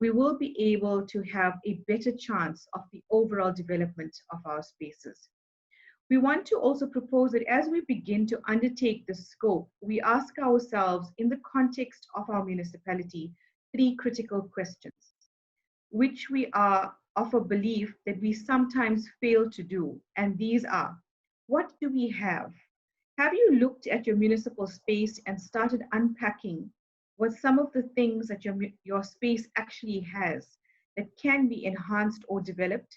we will be able to have a better chance of the overall development of our spaces. We want to also propose that as we begin to undertake the scope, we ask ourselves in the context of our municipality, 3 critical questions, which we are of a belief that we sometimes fail to do. And these are, what do we have? Have you looked at your municipal space and started unpacking what some of the things that your space actually has that can be enhanced or developed?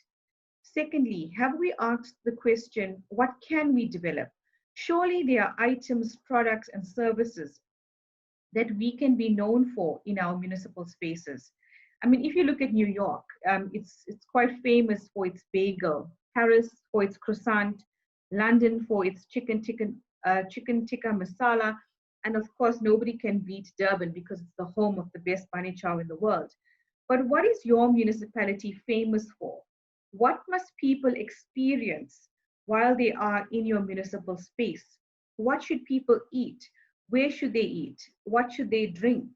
Secondly, have we asked the question, what can we develop? Surely there are items, products, and services that we can be known for in our municipal spaces. I mean, if you look at New York, it's quite famous for its bagel, Paris for its croissant, London for its chicken tikka masala, and of course, nobody can beat Durban because it's the home of the best bani chow in the world. But what is your municipality famous for? What must people experience while they are in your municipal space? What should people eat? Where should they eat? What should they drink?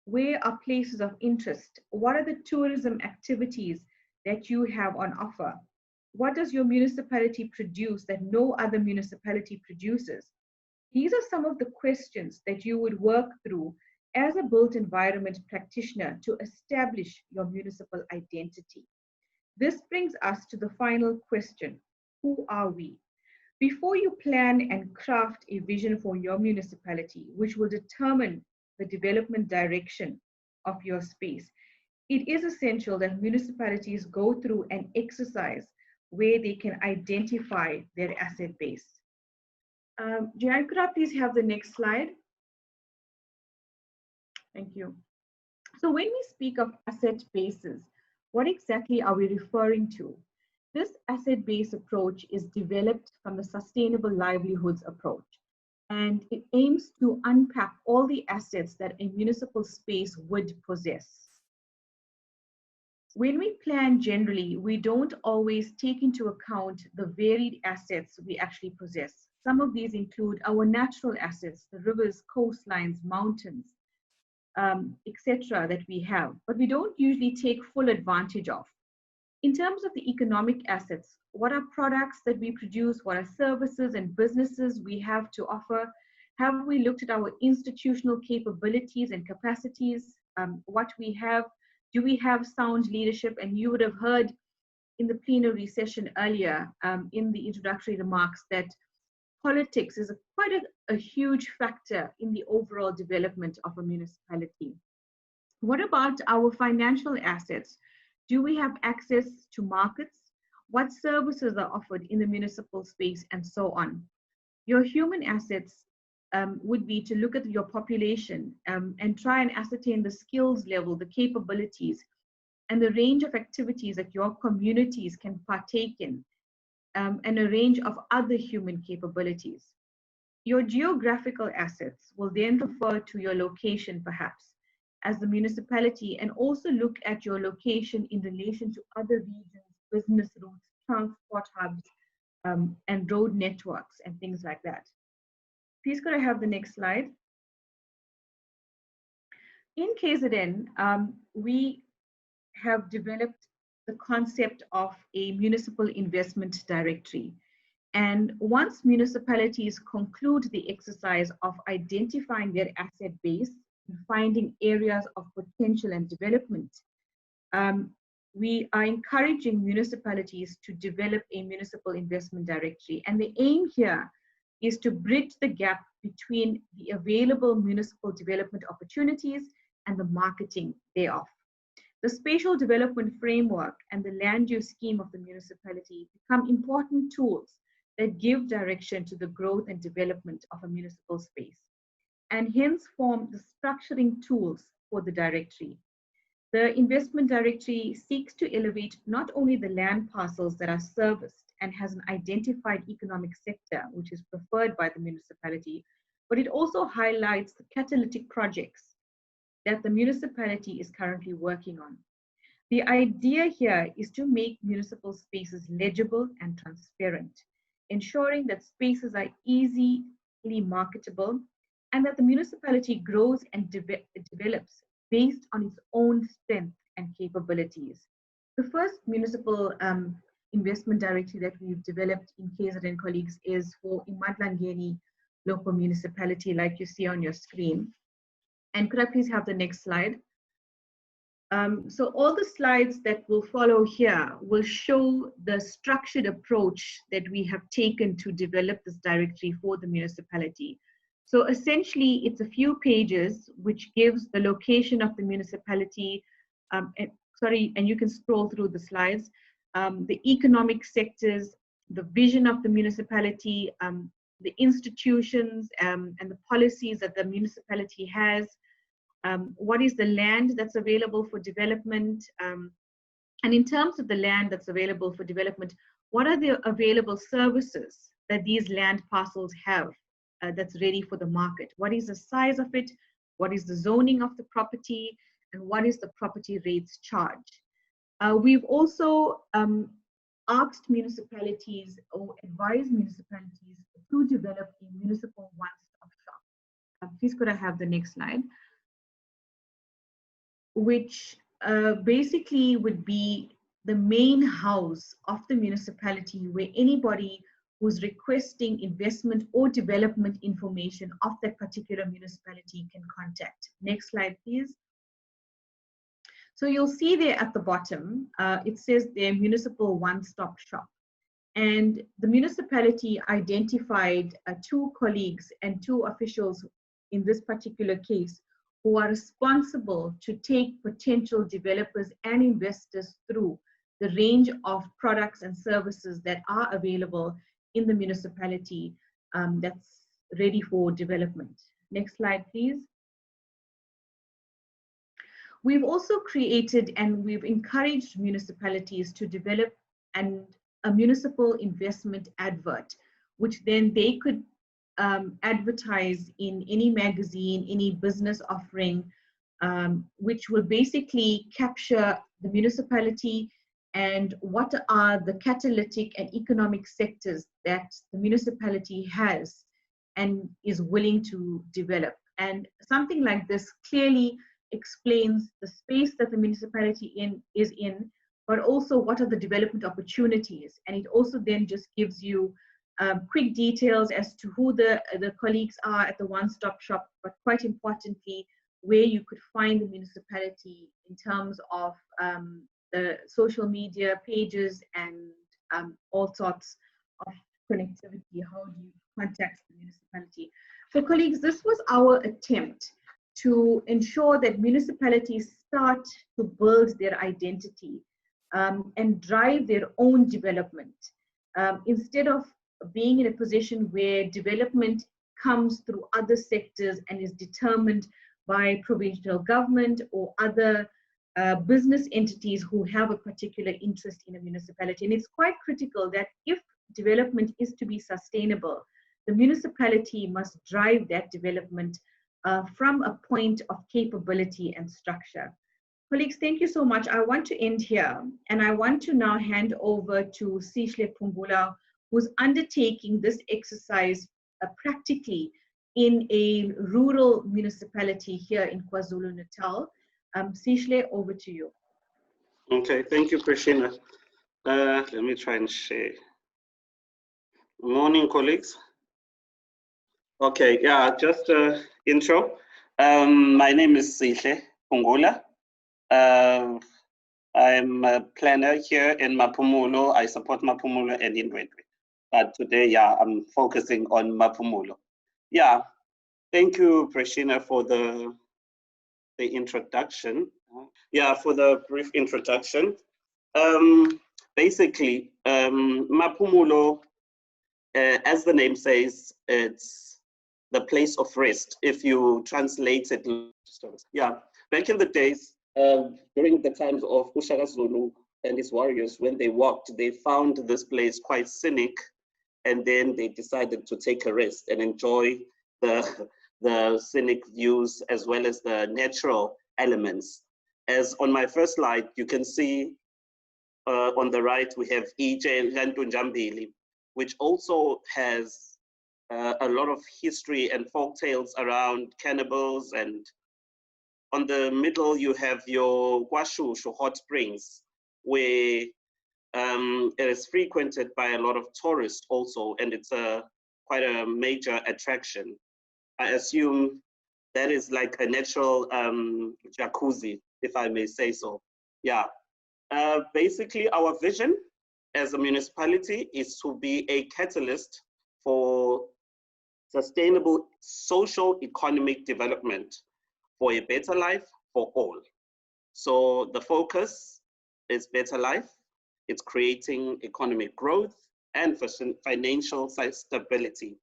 Where are places of interest? What are the tourism activities that you have on offer? What does your municipality produce that no other municipality produces? These are some of the questions that you would work through as a built environment practitioner to establish your municipal identity. This brings us to the final question: who are we? Before you plan and craft a vision for your municipality, which will determine the development direction of your space, it is essential that municipalities go through an exercise where they can identify their asset base. Jan, could I please have the next slide? Thank you. So when we speak of asset bases, what exactly are we referring to? This asset-based approach is developed from the sustainable livelihoods approach, and it aims to unpack all the assets that a municipal space would possess. When we plan generally, we don't always take into account the varied assets we actually possess. Some of these include our natural assets, the rivers, coastlines, mountains, etc. that we have, but we don't usually take full advantage of. In terms of the economic assets, what are products that we produce? What are services and businesses we have to offer? Have we looked at our institutional capabilities and capacities? What we have? Do we have sound leadership? And you would have heard in the plenary session earlier in the introductory remarks that politics is quite a huge factor in the overall development of a municipality. What about our financial assets? Do we have access to markets? What services are offered in the municipal space, and so on? Your human assets would be to look at your population and try and ascertain the skills level, the capabilities, and the range of activities that your communities can partake in, and a range of other human capabilities. Your geographical assets will then refer to your location, perhaps, as the municipality, and also look at your location in relation to other regions, business routes, transport hubs, and road networks, and things like that. Please could I have the next slide? In KZN, we have developed the concept of a municipal investment directory. And once municipalities conclude the exercise of identifying their asset base and finding areas of potential and development, we are encouraging municipalities to develop a municipal investment directory. And the aim here is to bridge the gap between the available municipal development opportunities and the marketing thereof. The spatial development framework and the land use scheme of the municipality become important tools that give direction to the growth and development of a municipal space, and hence form the structuring tools for the directory. The investment directory seeks to elevate not only the land parcels that are serviced and has an identified economic sector, which is preferred by the municipality, but it also highlights the catalytic projects that the municipality is currently working on. The idea here is to make municipal spaces legible and transparent, ensuring that spaces are easily marketable and that the municipality grows and develops based on its own strength and capabilities. The first municipal investment directory that we've developed in KZN colleagues is for Imadlangeni local municipality, like you see on your screen. And could I please have the next slide? So all the slides that will follow here will show the structured approach that we have taken to develop this directory for the municipality. So essentially, it's a few pages which gives the location of the municipality, and you can scroll through the slides, the economic sectors, the vision of the municipality, the institutions and the policies that the municipality has, what is the land that's available for development, and in terms of the land that's available for development, what are the available services that these land parcels have that's ready for the market? What is the size of it? What is the zoning of the property? And what is the property rates charged? We've also asked municipalities or advised municipalities to develop a municipal one-stop shop. Please could I have the next slide? Which basically would be the main house of the municipality where anybody who's requesting investment or development information of that particular municipality can contact. Next slide, please. So you'll see there at the bottom, it says their municipal one-stop shop. And the municipality identified 2 colleagues and 2 officials in this particular case who are responsible to take potential developers and investors through the range of products and services that are available in the municipality that's ready for development. Next slide, please. We've also created and we've encouraged municipalities to develop a municipal investment advert, which then they could advertise in any magazine, any business offering, which will basically capture the municipality and what are the catalytic and economic sectors that the municipality has and is willing to develop. And something like this clearly explains the space that the municipality is in, but also what are the development opportunities. And it also then just gives you quick details as to who the colleagues are at the one-stop shop, but quite importantly, where you could find the municipality in terms of the social media pages and all sorts of connectivity. How do you contact the municipality? So colleagues, this was our attempt to ensure that municipalities start to build their identity and drive their own development instead of being in a position where development comes through other sectors and is determined by provincial government or other business entities who have a particular interest in a municipality. And it's quite critical that if development is to be sustainable, the municipality must drive that development from a point of capability and structure. Colleagues, thank you so much. I want to end here, and I want to now hand over to Sihle Pungula, who's undertaking this exercise practically in a rural municipality here in Kwa-Zulu Natal. Sihle, over to you. Okay, thank you, Prashina. Let me try and share. Good morning, colleagues. Okay, yeah, just intro. My name is Sihle Pungula. I'm a planner here in Maphumulo. I support Maphumulo and Indwendwe. But today, yeah, I'm focusing on Maphumulo. Yeah, thank you, Prashina, for the introduction. Yeah, for the brief introduction. Basically, Maphumulo, as the name says, it's the place of rest. If you translate it, yeah, back in the days, during the times of Ushaka Zulu and his warriors, when they walked, they found this place quite scenic, and then they decided to take a rest and enjoy the scenic views as well as the natural elements. As on my first slide, you can see on the right, we have Ije Lantunjambili, which also has a lot of history and folk tales around cannibals and On the middle, you have your Kwa-Zulu hot springs, where it is frequented by a lot of tourists also, and it's quite a major attraction. I assume that is like a natural jacuzzi, if I may say so. Yeah. Basically, our vision as a municipality is to be a catalyst for sustainable social economic development for a better life for all. So the focus is better life. It's creating economic growth and financial stability.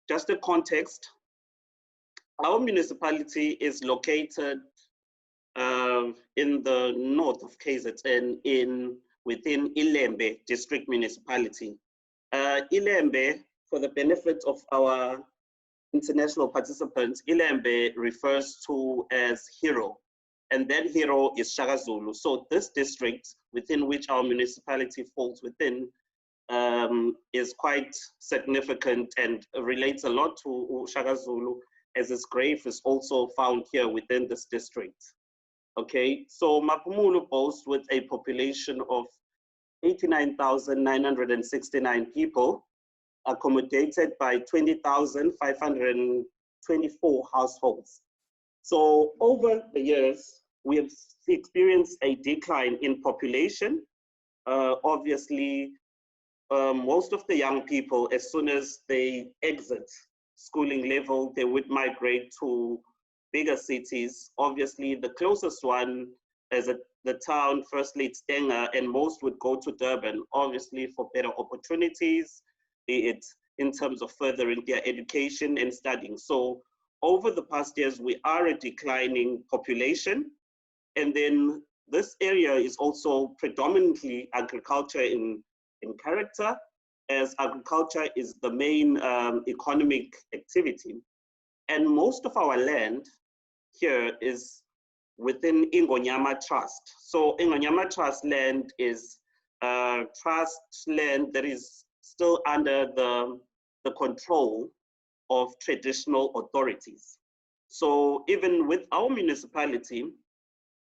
Just a context, our municipality is located in the north of KZN within Ilembe district municipality. Ilembe, for the benefit of our international participants, Ilembe refers to as hero, and that hero is Shaka Zulu. So this district within which our municipality falls within is quite significant and relates a lot to Shaka Zulu, as his grave is also found here within this district. Okay, so Mapumulo boasts with a population of 89,969 people, accommodated by 20,524 households. So over the years, we have experienced a decline in population. Obviously, most of the young people, as soon as they exit schooling level, they would migrate to bigger cities. Obviously, the closest one is the town, firstly it's Denga, and most would go to Durban, obviously for better opportunities, be it in terms of furthering their education and studying. So over the past years, we are a declining population. And then this area is also predominantly agriculture in character, as agriculture is the main economic activity. And most of our land here is within Ingonyama Trust. So Ingonyama Trust land is trust land that is still under the control of traditional authorities. So even with our municipality,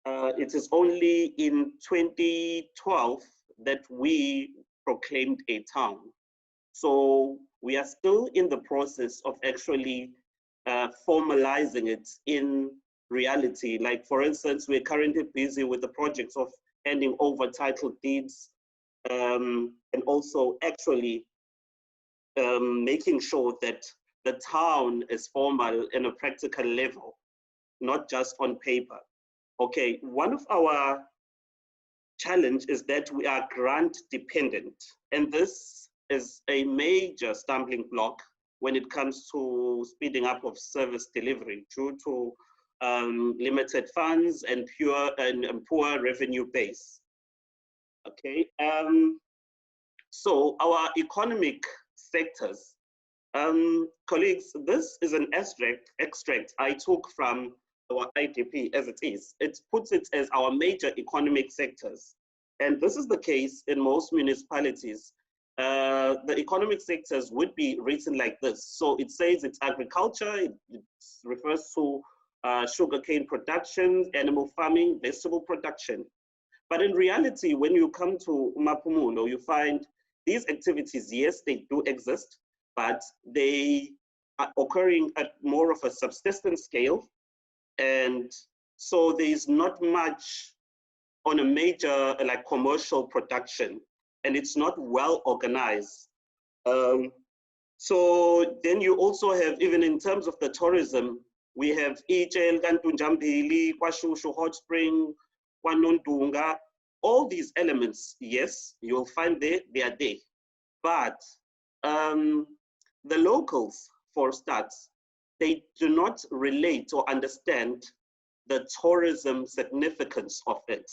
it is only in 2012 that we proclaimed a town. So we are still in the process of actually formalizing it in reality. Like for instance, we're currently busy with the projects of handing over title deeds and also actually making sure that the town is formal in a practical level, not just on paper. Okay, one of our challenge is that we are grant dependent, and this is a major stumbling block when it comes to speeding up of service delivery due to limited funds and poor revenue base. Okay, so our economic sectors, colleagues, this is an extract I took from our IDP as it is. It puts it as our major economic sectors. And this is the case in most municipalities. The economic sectors would be written like this. So it says it's agriculture, it refers to sugarcane production, animal farming, vegetable production. But in reality, when you come to Mapumulo, you find these activities, yes, they do exist, but they are occurring at more of a subsistence scale. And so there's not much on a major like commercial production, and it's not well organized. So then you also have, even in terms of the tourism, we have Ijel, Gantunjambili, Kwa-Zulu Hot Spring, Kwanondunga, all these elements, yes, you'll find they are there. But the locals, for starts, they do not relate or understand the tourism significance of it.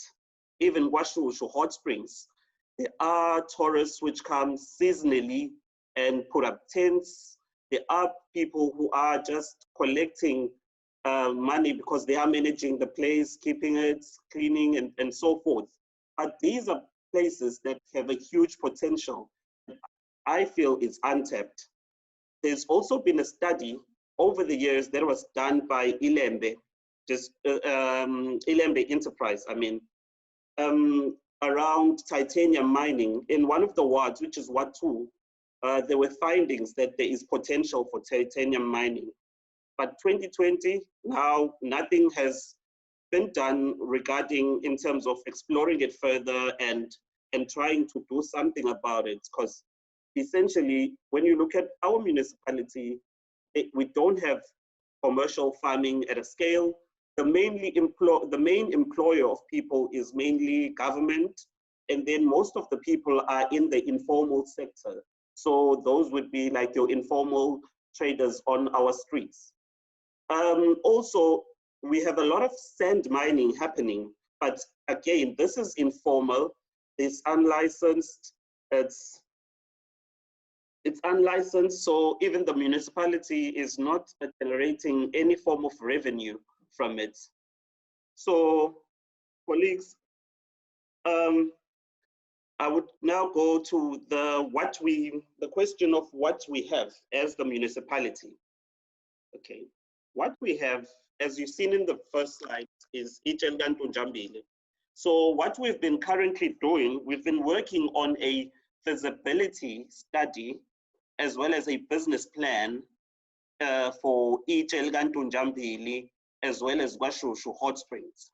Even Kwa-Zulu Hot Springs, there are tourists which come seasonally and put up tents. There are people who are just collecting money because they are managing the place, keeping it, cleaning, and so forth. But these are places that have a huge potential. I feel it's untapped. There's also been a study over the years that was done by Ilembe, just Ilembe Enterprise, around titanium mining in one of the wards, which is Ward 2, there were findings that there is potential for titanium mining. But 2020, now nothing has been done regarding in terms of exploring it further and trying to do something about it. Because essentially, when you look at our municipality, we don't have commercial farming at a scale. The main employer of people is mainly government, and then most of the people are in the informal sector. So those would be like your informal traders on our streets. Also, we have a lot of sand mining happening, but again, this is informal, it's unlicensed, it's unlicensed, so even the municipality is not generating any form of revenue from it. So, colleagues, I would now go to the question of what we have as the municipality. Okay, what we have, as you've seen in the first slide, is Ichelgantu Njambile. So what we've been currently doing, we've been working on a feasibility study as well as a business plan for Ichelgantu Njambile as well as Kwa-Zulu Hot Springs.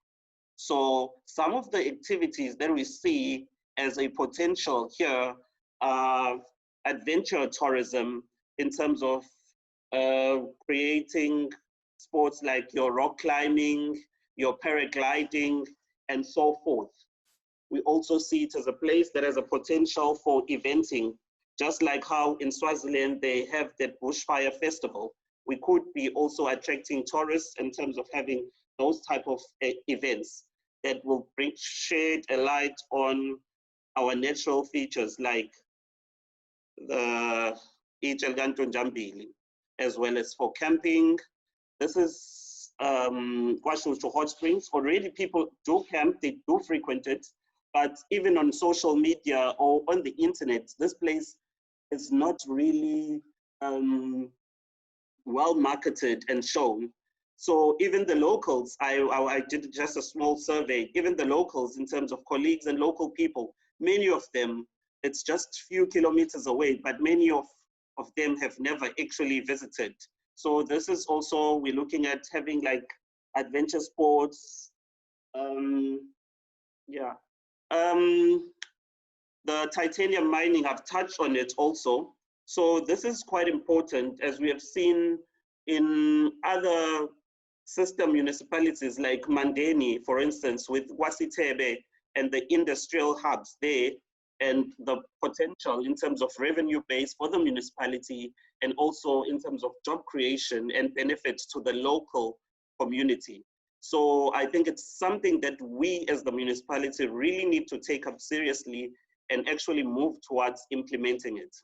So some of the activities that we see as a potential here are adventure tourism in terms of creating sports like your rock climbing, your paragliding, and so forth. We also see it as a place that has a potential for eventing, just like how in Swaziland they have that bushfire festival. We could be also attracting tourists in terms of having those type of events that will shed a light on our natural features like the Ichelgantu Njambile, as well as for camping. This is Kwa-Zulu Hot Springs. Already people do camp, they do frequent it, but even on social media or on the internet, this place is not really well marketed and shown. So even the locals, I did just a small survey, even the locals in terms of colleagues and local people, many of them, it's just few kilometers away, but many of them have never actually visited. So this is also, we're looking at having like adventure sports. Yeah. The titanium mining, I've touched on it also. So this is quite important, as we have seen in other sister municipalities like Mandeni, for instance, with Wasitebe and the industrial hubs there, and the potential in terms of revenue base for the municipality, and also in terms of job creation and benefits to the local community. So I think it's something that we as the municipality really need to take up seriously and actually move towards implementing it.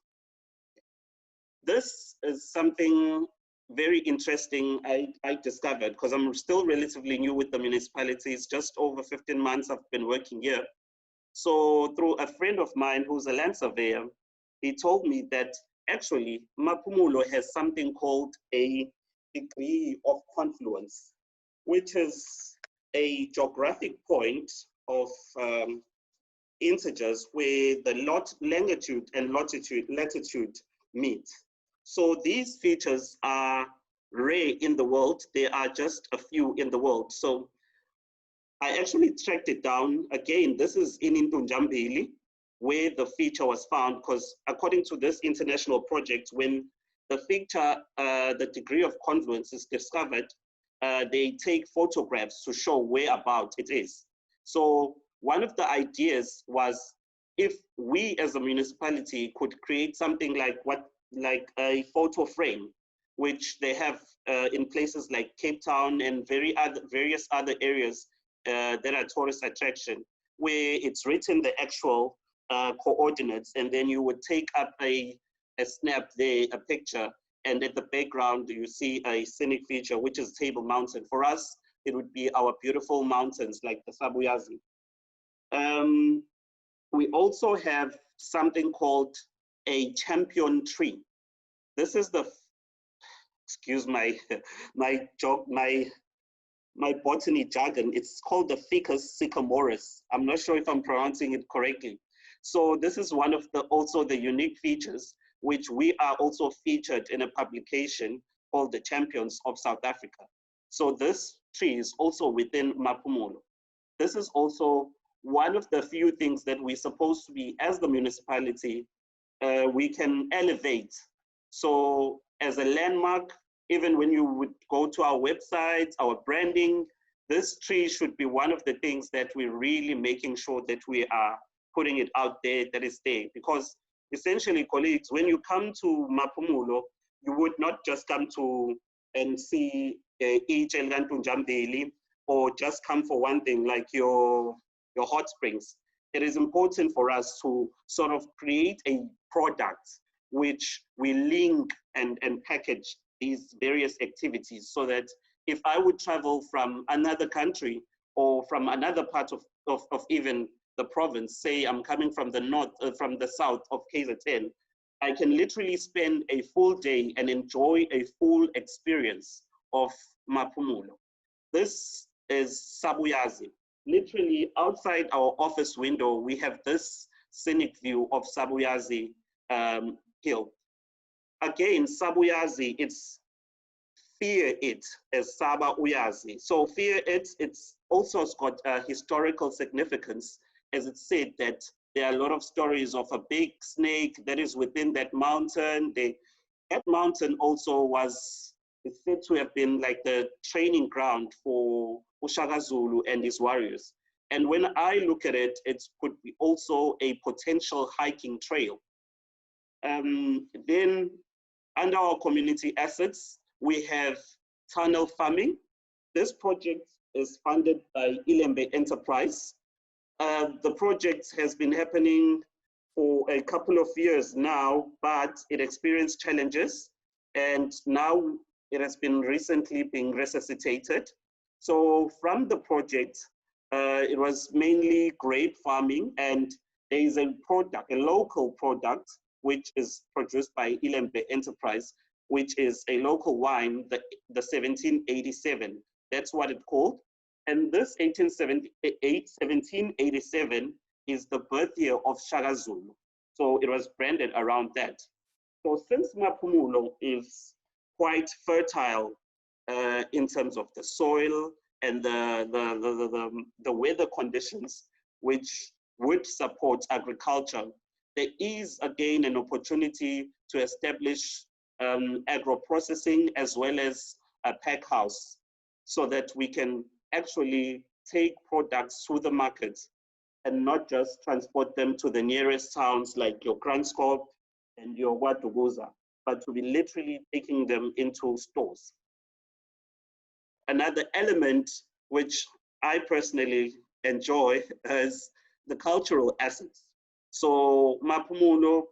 This is something very interesting I discovered, because I'm still relatively new with the municipalities, just over 15 months I've been working here. So through a friend of mine who's a land surveyor, he told me that actually Mapumulo has something called a degree of confluence, which is a geographic point of integers where the longitude and latitude meet. So these features are rare in the world. There are just a few in the world. So I actually tracked it down. Again, this is in Njambile, where the feature was found, because according to this international project, when the feature, the degree of confluence is discovered, they take photographs to show whereabout it is. So one of the ideas was, if we as a municipality could create something like a photo frame, which they have in places like Cape Town and various other areas that are tourist attraction, where it's written the actual coordinates, and then you would take up a snap there, a picture, and at the background you see a scenic feature, which is Table Mountain. For us, it would be our beautiful mountains like the Sabuyazi. We also have something called a champion tree. This is excuse my my botany jargon, it's called the Ficus sycamoris. I'm not sure if I'm pronouncing it correctly. So this is one of the also the unique features, which we are also featured in a publication called the Champions of South Africa. So this tree is also within Maphumulo. This is also one of the few things that we're supposed to be, as the municipality, we can elevate. So as a landmark, even when you would go to our website, our branding, this tree should be one of the things that we're really making sure that we are putting it out there, that is there. Because essentially, colleagues, when you come to Maphumulo, you would not just come to and see Njambili, or just come for one thing like your hot springs. It is important for us to sort of create a product which we link and package these various activities, so that if I would travel from another country or from another part of even the province, say I'm coming from the north, from the south of KZN, I can literally spend a full day and enjoy a full experience of Maphumulo. This is Sabuyazi. Literally outside our office window, we have this scenic view of Sabuyazi Hill. Again, Sabuyazi, it's fear it as Saba Uyazi. So fear it, it's also got a historical significance, as it said that there are a lot of stories of a big snake that is within that mountain. That mountain also was said to have been like the training ground for Ushaka Zulu and his warriors. And when I look at it, it could be also a potential hiking trail. Then under our community assets, we have tunnel farming. This project is funded by Ilembe Enterprise. The project has been happening for a couple of years now, but it experienced challenges, and now it has been recently being resuscitated. So from the project, it was mainly grape farming, and there is a product, a local product, which is produced by Ilembe Enterprise, which is a local wine, the 1787. That's what it's called. And this 1787 is the birth year of Shaka Zulu. So it was branded around that. So since Maphumulo is quite fertile in terms of the soil and the weather conditions, which would support agriculture, there is again an opportunity to establish agro-processing as well as a pack house, so that we can actually take products to the market and not just transport them to the nearest towns like your Kranskop and your Waduguza, but to be literally taking them into stores. Another element which I personally enjoy is the cultural assets. So Maphumulo,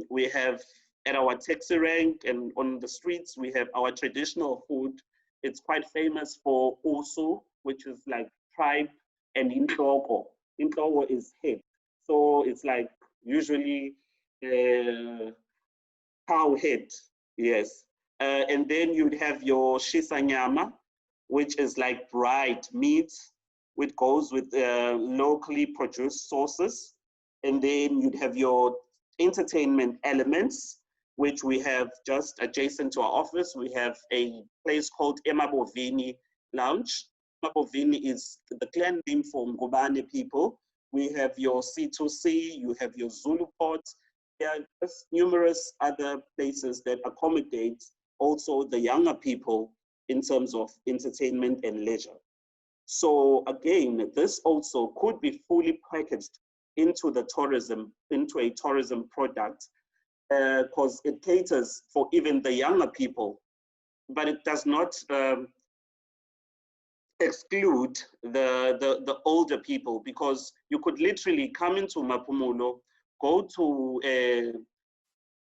we have at our taxi rank and on the streets, we have our traditional food. It's quite famous for usu, which is like tripe, and inhloko. Inhloko is head. So it's like usually cow head, yes. And then you'd have your shisanyama, which is like dried meat, which goes with locally produced sauces. And then you'd have your entertainment elements, which we have just adjacent to our office. We have a place called Emabovini Lounge. Emabovini is the clan name for Ngubane people. We have your C2C, you have your Zulu Pot. There are just numerous other places that accommodate also the younger people in terms of entertainment and leisure. So again, this also could be fully packaged into the tourism, into a tourism product, because it caters for even the younger people, but it does not exclude the older people, because you could literally come into Maphumulo, go to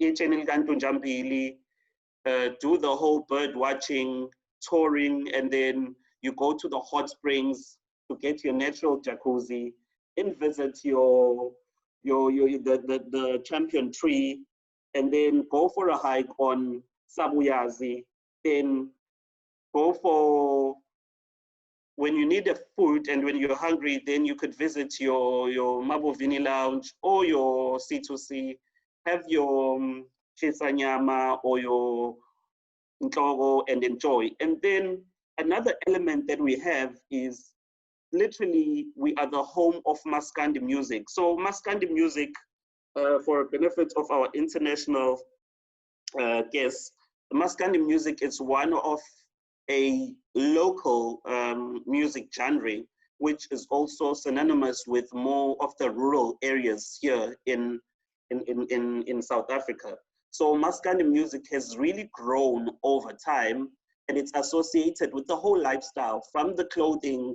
Njambili, do the whole bird watching, touring, and then you go to the hot springs to get your natural jacuzzi, and visit the champion tree, and then go for a hike on sabuyazi, then go for, when you need a food and when you're hungry, then you could visit your Mabovini Lounge or your C2C, have your chisanyama or your ntogo and enjoy. And then another element that we have is literally we are the home of Maskandi music. So Maskandi music, for benefit of our international guests, Maskandi music is one of a local music genre, which is also synonymous with more of the rural areas here in South Africa. So Maskandi music has really grown over time, and it's associated with the whole lifestyle, from the clothing,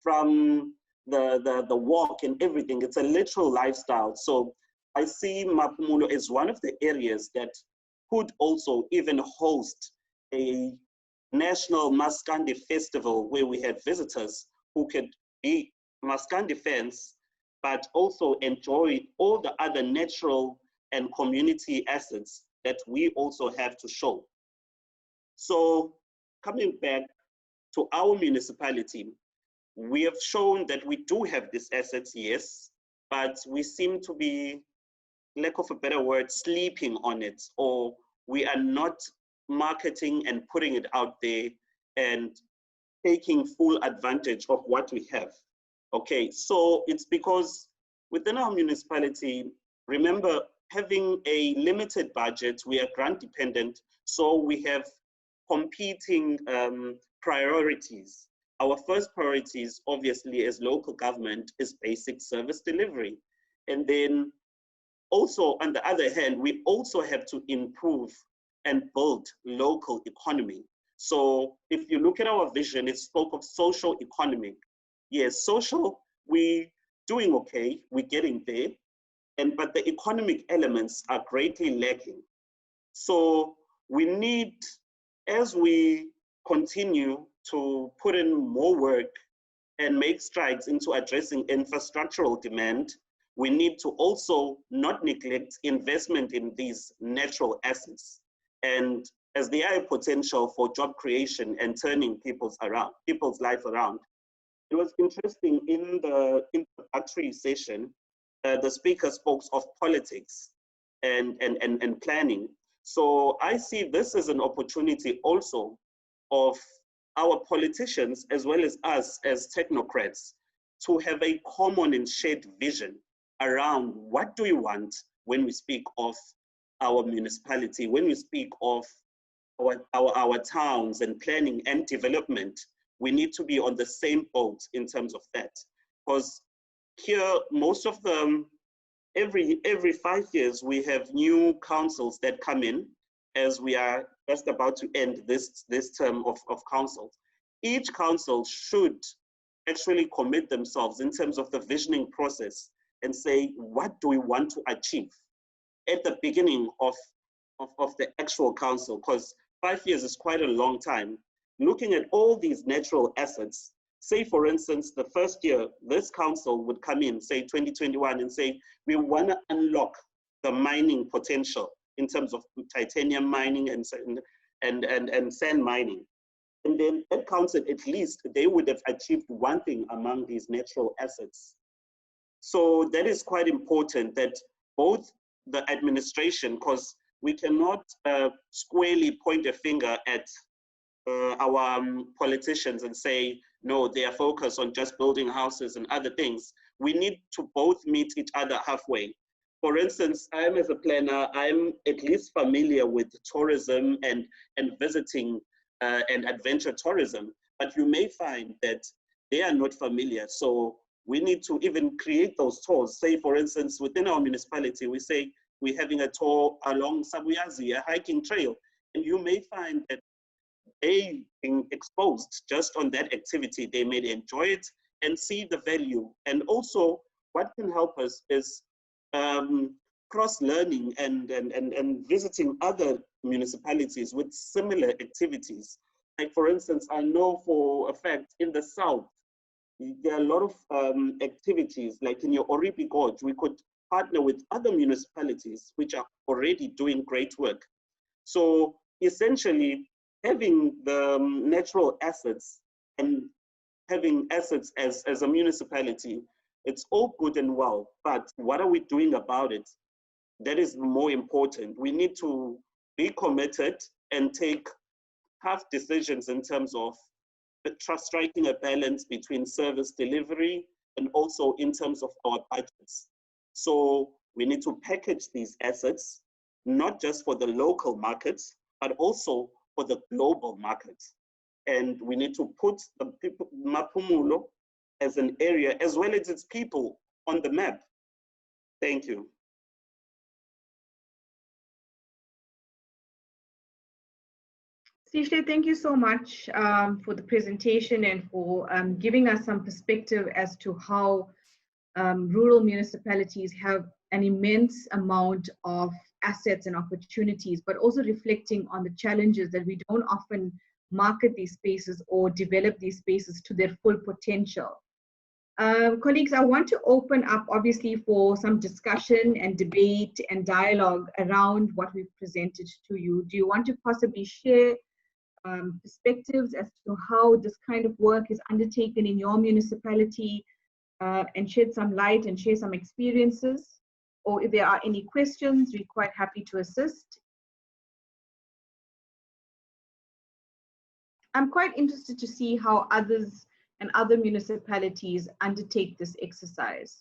from the walk and everything. It's a literal lifestyle. So I see Mapumulo as one of the areas that could also even host a national Maskandi festival where we have visitors who could be Maskandi fans, but also enjoy all the other natural and community assets that we also have to show. So coming back to our municipality, we have shown that we do have these assets, yes, but we seem to be, lack of a better word, sleeping on it, or we are not marketing and putting it out there and taking full advantage of what we have. Okay, so it's because within our municipality, remember, having a limited budget, we are grant dependent, so we have competing priorities. Our first priorities, obviously, as local government, is basic service delivery. And then also, on the other hand, we also have to improve and build local economy. So if you look at our vision, it spoke of social economic. Yes, social, we doing okay, we're getting there, but the economic elements are greatly lacking. So we need, as we continue to put in more work and make strides into addressing infrastructural demand, we need to also not neglect investment in these natural assets, and as they are a potential for job creation and turning people's life around. It was interesting in the introductory session, the speaker spoke of politics and planning. So I see this as an opportunity also of our politicians, as well as us as technocrats, to have a common and shared vision around what do we want when we speak of our municipality, when we speak of our towns and planning and development. We need to be on the same boat in terms of that. Because here, most of them, every 5 years, we have new councils that come in, as we are just about to end this term of councils. Each council should actually commit themselves in terms of the visioning process and say, what do we want to achieve at the beginning of the actual council? Because 5 years is quite a long time. Looking at all these natural assets, say for instance, the first year, this council would come in, say 2021, and say, we want to unlock the mining potential in terms of titanium mining and sand mining. And then at council, at least they would have achieved one thing among these natural assets. So that is quite important, that both the administration, because we cannot squarely point a finger at our politicians and say, no, they are focused on just building houses and other things. We need to both meet each other halfway. For instance, I'm as a planner, I'm at least familiar with tourism and visiting and adventure tourism, but you may find that they are not familiar. So we need to even create those tours. Say, for instance, within our municipality, we say we're having a tour along Sabuyazi, a hiking trail, and you may find that they being exposed just on that activity, they may enjoy it and see the value. And also, what can help us is cross-learning and visiting other municipalities with similar activities. Like for instance, I know for a fact in the South, there are a lot of activities, like in your Oripi Gorge, we could partner with other municipalities which are already doing great work. So essentially having the natural assets and having assets as a municipality, it's all good and well, but what are we doing about it? That is more important. We need to be committed and take tough decisions in terms of striking a balance between service delivery and also in terms of our budgets. So we need to package these assets, not just for the local markets, but also for the global markets. And we need to put the people, Maphumulo as an area, as well as its people on the map. Thank you. Sihle, thank you so much for the presentation and for giving us some perspective as to how rural municipalities have an immense amount of assets and opportunities, but also reflecting on the challenges that we don't often market these spaces or develop these spaces to their full potential. Colleagues, I want to open up obviously for some discussion and debate and dialogue around what we've presented to you. Do you want to possibly share perspectives as to how this kind of work is undertaken in your municipality and shed some light and share some experiences? Or if there are any questions, we're quite happy to assist. I'm quite interested to see how others and other municipalities undertake this exercise.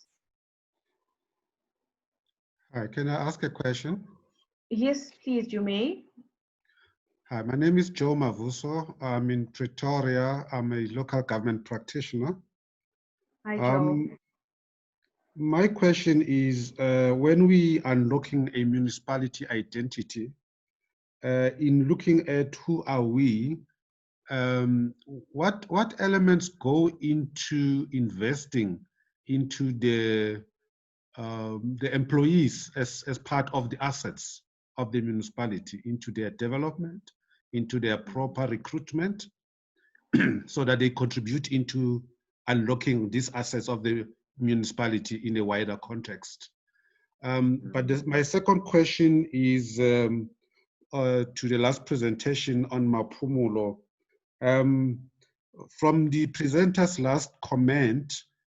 Hi, can I ask a question? Yes, please, you may. Hi, my name is Joe Mavuso. I'm in Pretoria. I'm a local government practitioner. Hi, Joe. My question is, when we are unlocking a municipality identity, in looking at who are we, what elements go into investing into the employees as part of the assets of the municipality, into their development, into their proper recruitment, so that they contribute into unlocking these assets of the municipality in a wider context. But my second question is to the last presentation on Maphumulo. From the presenter's last comment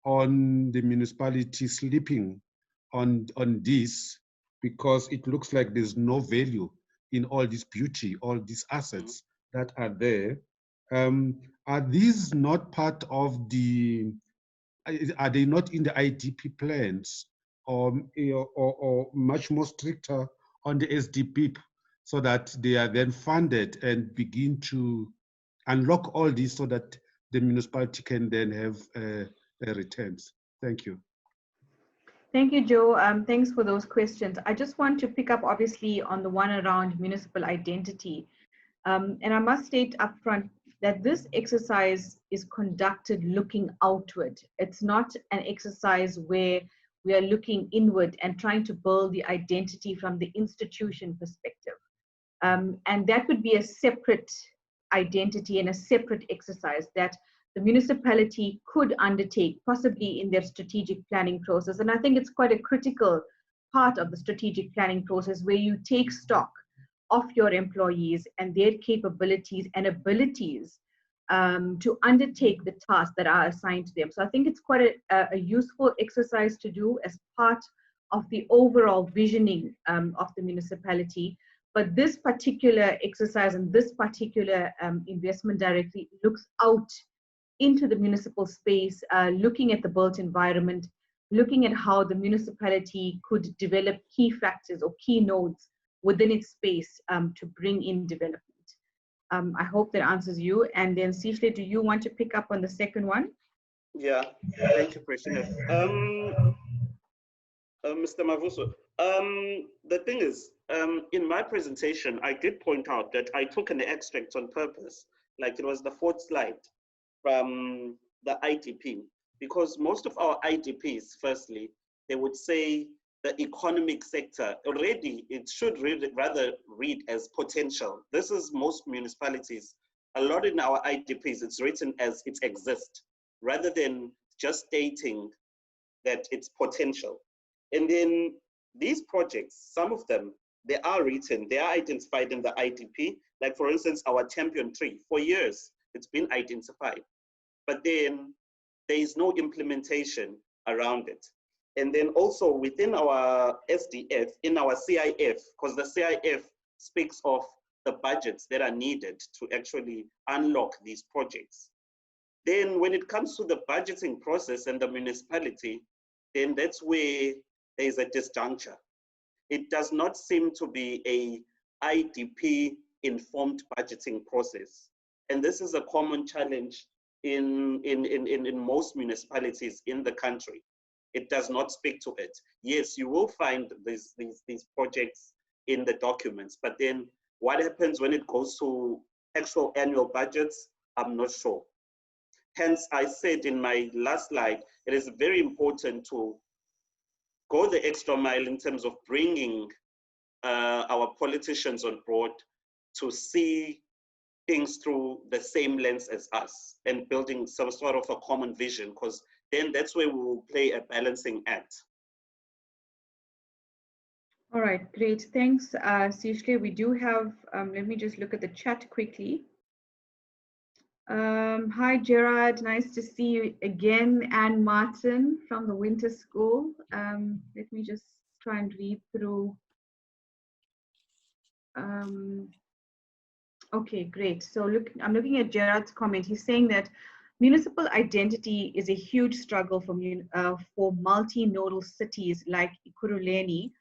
on the municipality sleeping on this, because it looks like there's no value in all this beauty, all these assets that are there. Are these not part of the, are they not in the IDP plans, or much more stricter on the SDP, so that they are then funded and begin to unlock all this so that the municipality can then have returns? Thank you. Thank you, Joe. Thanks for those questions. I just want to pick up obviously on the one around municipal identity. And I must state upfront that this exercise is conducted looking outward. It's not an exercise where we are looking inward and trying to build the identity from the institution perspective. And that would be a separate identity and a separate exercise that the municipality could undertake, possibly in their strategic planning process. And I think it's quite a critical part of the strategic planning process, where you take stock of your employees and their capabilities and abilities to undertake the tasks that are assigned to them. So I think it's quite a useful exercise to do as part of the overall visioning of the municipality. But this particular exercise and this particular investment directly looks out into the municipal space, looking at the built environment, looking at how the municipality could develop key factors or key nodes within its space to bring in development. I hope that answers you. And then Sihle, do you want to pick up on the second one? Yeah, thank you, Prashina. Mr. Mavuso, the thing is, in my presentation, I did point out that I took an extract on purpose, like it was the fourth slide from the IDP, because most of our IDPs, firstly, they would say the economic sector, already it should rather read as potential. This is most municipalities. A lot in our IDPs, it's written as it exists, rather than just stating that it's potential. And then these projects, some of them, they are written, they are identified in the IDP, Like for instance, our champion tree, for years, it's been identified, but then there is no implementation around it. And then also within our SDF, in our CIF, because the CIF speaks of the budgets that are needed to actually unlock these projects. Then when it comes to the budgeting process and the municipality, then that's where there is a disjuncture. It does not seem to be a IDP informed budgeting process. And this is a common challenge in most municipalities in the country. It does not speak to it. Yes, you will find these projects in the documents, but then what happens when it goes to actual annual budgets, I'm not sure. Hence, I said in my last slide, it is very important to go the extra mile in terms of bringing our politicians on board to see things through the same lens as us and building some sort of a common vision, because then that's where we will play a balancing act. All right, great. Thanks, Sishle. We do have, let me just look at the chat quickly. Hi, Gerard. Nice to see you again. And Martin from the Winter School. Let me just try and read through. Okay, great. So look, I'm looking at Gerard's comment. He's saying that municipal identity is a huge struggle for multinodal cities like Ekurhuleni,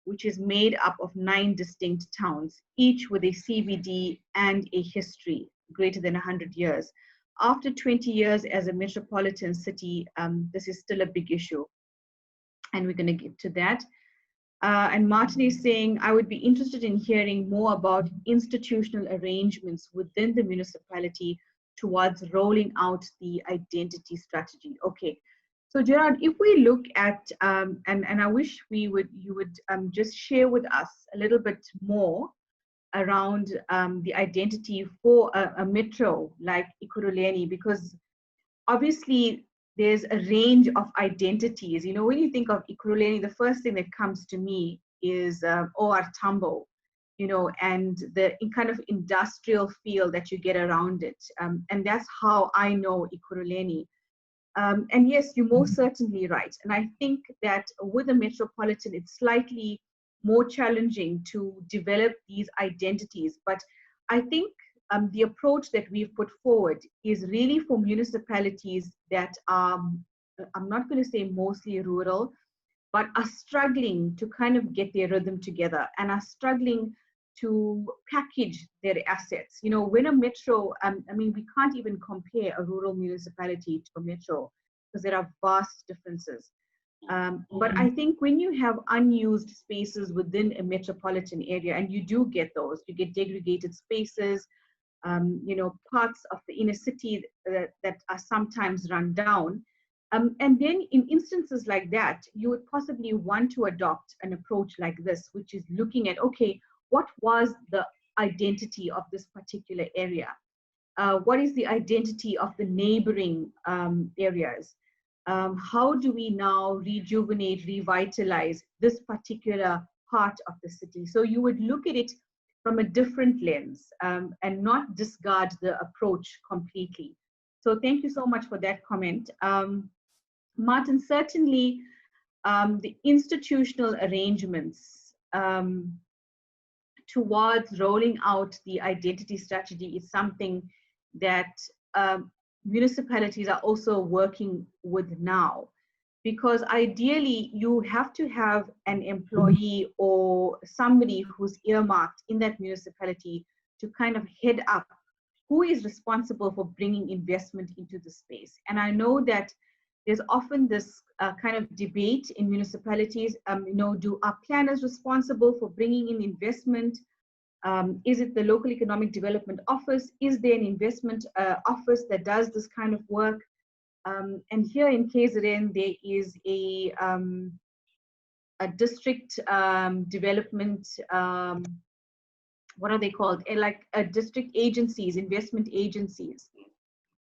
which is made up of 9 distinct towns, each with a CBD and a history greater than 100 years. After 20 years as a metropolitan city, this is still a big issue. And we're going to get to that. And Martin is saying, I would be interested in hearing more about institutional arrangements within the municipality towards rolling out the identity strategy. Okay, so Gerard, if we look at, and I wish you would just share with us a little bit more around the identity for a metro like Ekurhuleni, because obviously there's a range of identities. You know, when you think of Ekurhuleni, the first thing that comes to me is OR Tambo, you know, and the kind of industrial feel that you get around it. And that's how I know Ekurhuleni. And yes, you're most certainly right. And I think that with a metropolitan, it's slightly more challenging to develop these identities. But I think the approach that we've put forward is really for municipalities that are, I'm not going to say mostly rural, but are struggling to kind of get their rhythm together and are struggling to package their assets. You know, when a metro, I mean, we can't even compare a rural municipality to a metro because there are vast differences. But I think when you have unused spaces within a metropolitan area, and you do get those, you get degraded spaces, you know, parts of the inner city that are sometimes run down. And then in instances like that, you would possibly want to adopt an approach like this, which is looking at, okay, what was the identity of this particular area? What is the identity of the neighboring areas? How do we now rejuvenate, revitalize this particular part of the city? So you would look at it from a different lens and not discard the approach completely. So thank you so much for that comment. Martin, certainly the institutional arrangements towards rolling out the identity strategy is something that municipalities are also working with now, because ideally you have to have an employee or somebody who's earmarked in that municipality to kind of head up who is responsible for bringing investment into the space. And I know that there's often this kind of debate in municipalities, you know, are planners responsible for bringing in investment? Is it the local economic development office? Is there an investment office that does this kind of work? And here in KZN, there is a district development, what are they called? Like district agencies, investment agencies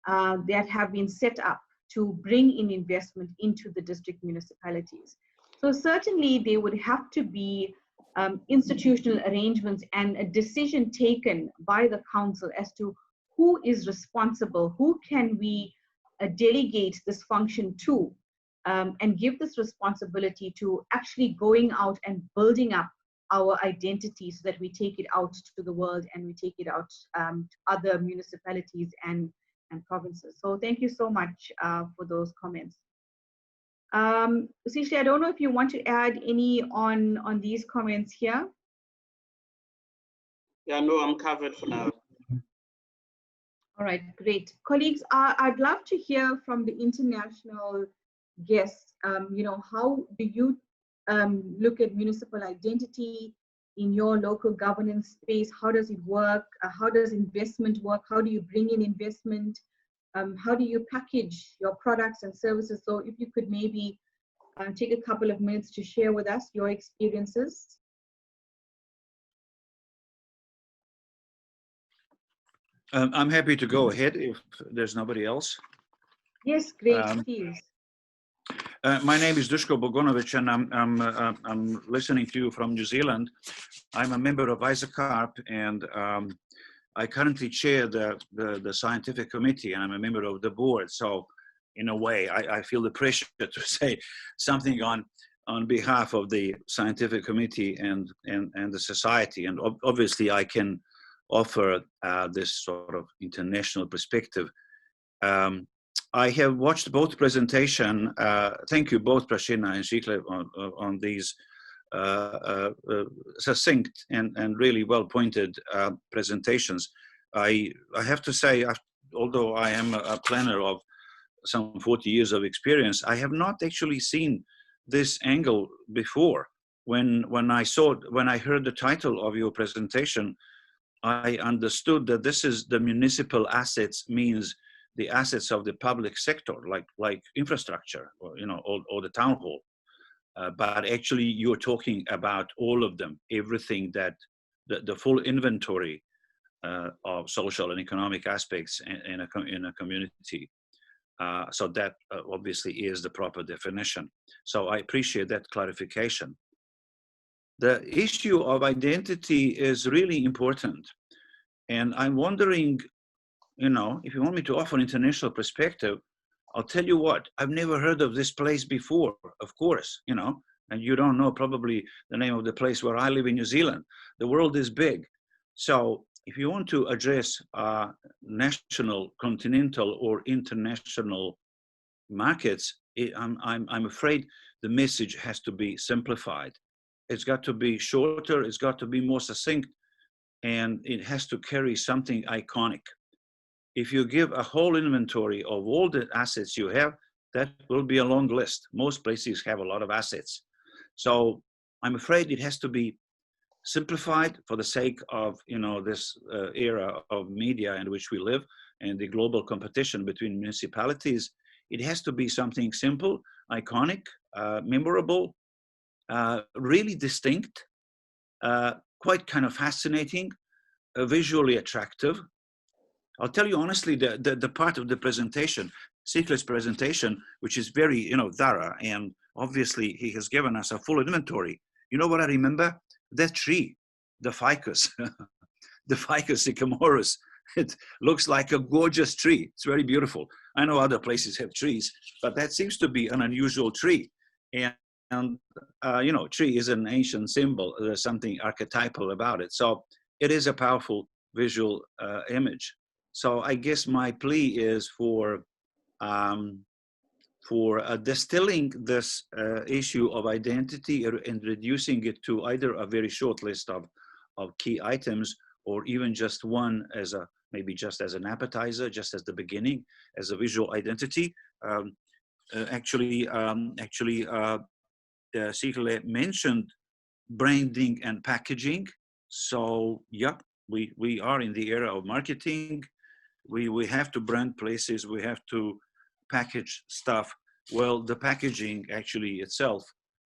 that have been set up to bring in investment into the district municipalities. So certainly there would have to be institutional arrangements and a decision taken by the council as to who is responsible, who can we delegate this function to, and give this responsibility to actually going out and building up our identity so that we take it out to the world and we take it out to other municipalities and provinces. So thank you so much for those comments. Sishle, I don't know if you want to add any on these comments here. Yeah, no, I'm covered for now. All right, great. Colleagues, I'd love to hear from the international guests. You know, how do you look at municipal identity in your local governance space? How does it work? How does investment work? How do you bring in investment? How do you package your products and services? So if you could maybe take a couple of minutes to share with us your experiences. I'm happy to go ahead if there's nobody else. Yes, great, please. My name is Duško Bogonović, and I'm listening to you from New Zealand. I'm a member of ISACARP, and I currently chair the scientific committee, and I'm a member of the board. So, in a way, I feel the pressure to say something on behalf of the scientific committee and the society. And obviously, I can offer this sort of international perspective. I have watched both presentation. Thank you both, Prashina and Shikle, on these succinct and really well-pointed presentations. I have to say, although I am a planner of some 40 years of experience, I have not actually seen this angle before. When I heard the title of your presentation, I understood that this is the municipal assets means the assets of the public sector, like infrastructure, or or the town hall. But actually, you're talking about all of them, everything that the full inventory of social and economic aspects in a community. So that obviously is the proper definition. So I appreciate that clarification. The issue of identity is really important. And I'm wondering, if you want me to offer an international perspective, I'll tell you what, I've never heard of this place before, of course, and you don't know probably the name of the place where I live in New Zealand. The world is big. So if you want to address national, continental, or international markets, I'm afraid the message has to be simplified. It's got to be shorter, it's got to be more succinct, and it has to carry something iconic. If you give a whole inventory of all the assets you have, that will be a long list. Most places have a lot of assets. So I'm afraid it has to be simplified for the sake of this era of media in which we live and the global competition between municipalities. It has to be something simple, iconic, memorable, really distinct, quite kind of fascinating, visually attractive. I'll tell you honestly, the part of the presentation, Sikle's presentation, which is very thorough, and obviously he has given us a full inventory. You know what I remember? That tree, the ficus, the Ficus sycamorus. It looks like a gorgeous tree. It's very beautiful. I know other places have trees, but that seems to be an unusual tree. And tree is an ancient symbol. There's something archetypal about it. So it is a powerful visual image. So I guess my plea is for distilling this issue of identity and reducing it to either a very short list of key items, or even just one as maybe just as an appetizer, just as the beginning, as a visual identity. Sikle mentioned branding and packaging. So yeah, we are in the era of marketing. We have to brand places, we have to package stuff. Well, the packaging actually itself,